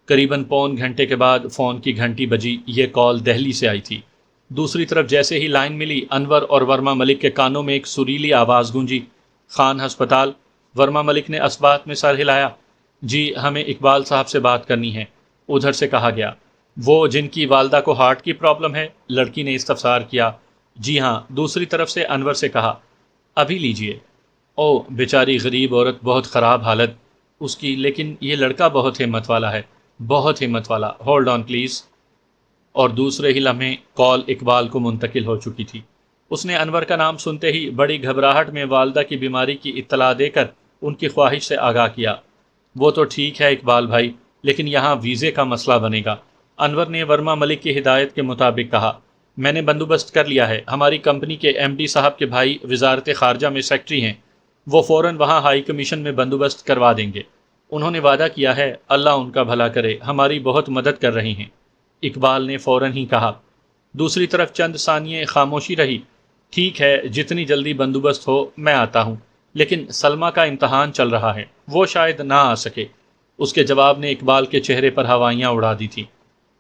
قریباً پون گھنٹے کے بعد فون کی گھنٹی بجی۔ یہ کال دہلی سے آئی تھی۔ دوسری طرف جیسے ہی لائن ملی، انور اور ورما ملک کے کانوں میں ایک سریلی آواز گونجی، خان ہسپتال۔ ورما ملک نے اثبات میں سر ہلایا۔ جی، ہمیں اقبال صاحب سے بات کرنی ہے، ادھر سے کہا گیا۔ وہ جن کی والدہ کو ہارٹ کی پرابلم ہے؟ لڑکی نے استفسار کیا۔ جی ہاں، دوسری طرف سے انور سے کہا۔ ابھی لیجئے۔ او بیچاری غریب عورت، بہت خراب حالت اس کی، لیکن یہ لڑکا بہت ہمت والا ہے، بہت ہمت والا، ہولڈ آن پلیز۔ اور دوسرے ہی لمحے کال اقبال کو منتقل ہو چکی تھی۔ اس نے انور کا نام سنتے ہی بڑی گھبراہٹ میں والدہ کی بیماری کی اطلاع دے کر ان کی خواہش سے آگاہ کیا۔ وہ تو ٹھیک ہے اقبال بھائی، لیکن یہاں ویزے کا مسئلہ بنے گا، انور نے ورما ملک کی ہدایت کے مطابق کہا۔ میں نے بندوبست کر لیا ہے، ہماری کمپنی کے ایم ڈی صاحب کے بھائی وزارت خارجہ میں سیکٹری ہیں، وہ فوراً وہاں ہائی کمیشن میں بندوبست کروا دیں گے۔ انہوں نے وعدہ کیا ہے، اللہ ان کا بھلا کرے، ہماری بہت مدد کر رہے ہیں، اقبال نے فوراً ہی کہا۔ دوسری طرف چند ثانیے خاموشی رہی۔ ٹھیک ہے، جتنی جلدی بندوبست ہو میں آتا ہوں، لیکن سلمہ کا امتحان چل رہا ہے، وہ شاید نہ آ سکے۔ اس کے جواب نے اقبال کے چہرے پر ہوائیاں اڑا دی تھیں،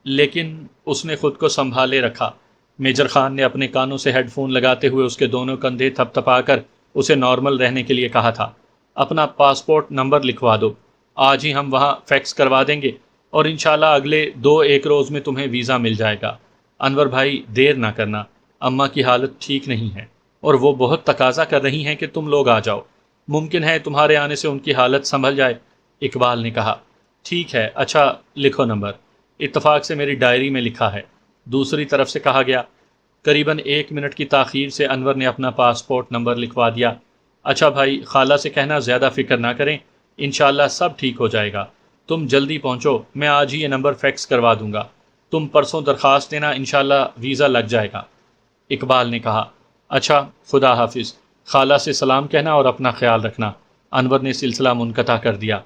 لیکن اس نے خود کو سنبھالے رکھا۔ میجر خان نے اپنے کانوں سے ہیڈ فون لگاتے ہوئے اس کے دونوں کندھے تھپ تھپا کر اسے نارمل رہنے کے لیے کہا تھا۔ اپنا پاسپورٹ نمبر لکھوا دو، آج ہی ہم وہاں فیکس کروا دیں گے اور انشاءاللہ اگلے 2-1 روز میں تمہیں ویزا مل جائے گا۔ انور بھائی، دیر نہ کرنا، اماں کی حالت ٹھیک نہیں ہے اور وہ بہت تقاضا کر رہی ہیں کہ تم لوگ آ جاؤ، ممکن ہے تمہارے آنے سے ان کی حالت سنبھل جائے، اقبال نے کہا۔ ٹھیک ہے، اچھا لکھو نمبر، اتفاق سے میری ڈائری میں لکھا ہے، دوسری طرف سے کہا گیا۔ قریباً 1 منٹ کی تاخیر سے انور نے اپنا پاسپورٹ نمبر لکھوا دیا۔ اچھا بھائی، خالہ سے کہنا زیادہ فکر نہ کریں، انشاءاللہ سب ٹھیک ہو جائے گا، تم جلدی پہنچو، میں آج ہی یہ نمبر فیکس کروا دوں گا، تم پرسوں درخواست دینا، انشاءاللہ ویزا لگ جائے گا، اقبال نے کہا۔ اچھا، خدا حافظ، خالہ سے سلام کہنا اور اپنا خیال رکھنا، انور نے سلسلہ منقطع کر دیا۔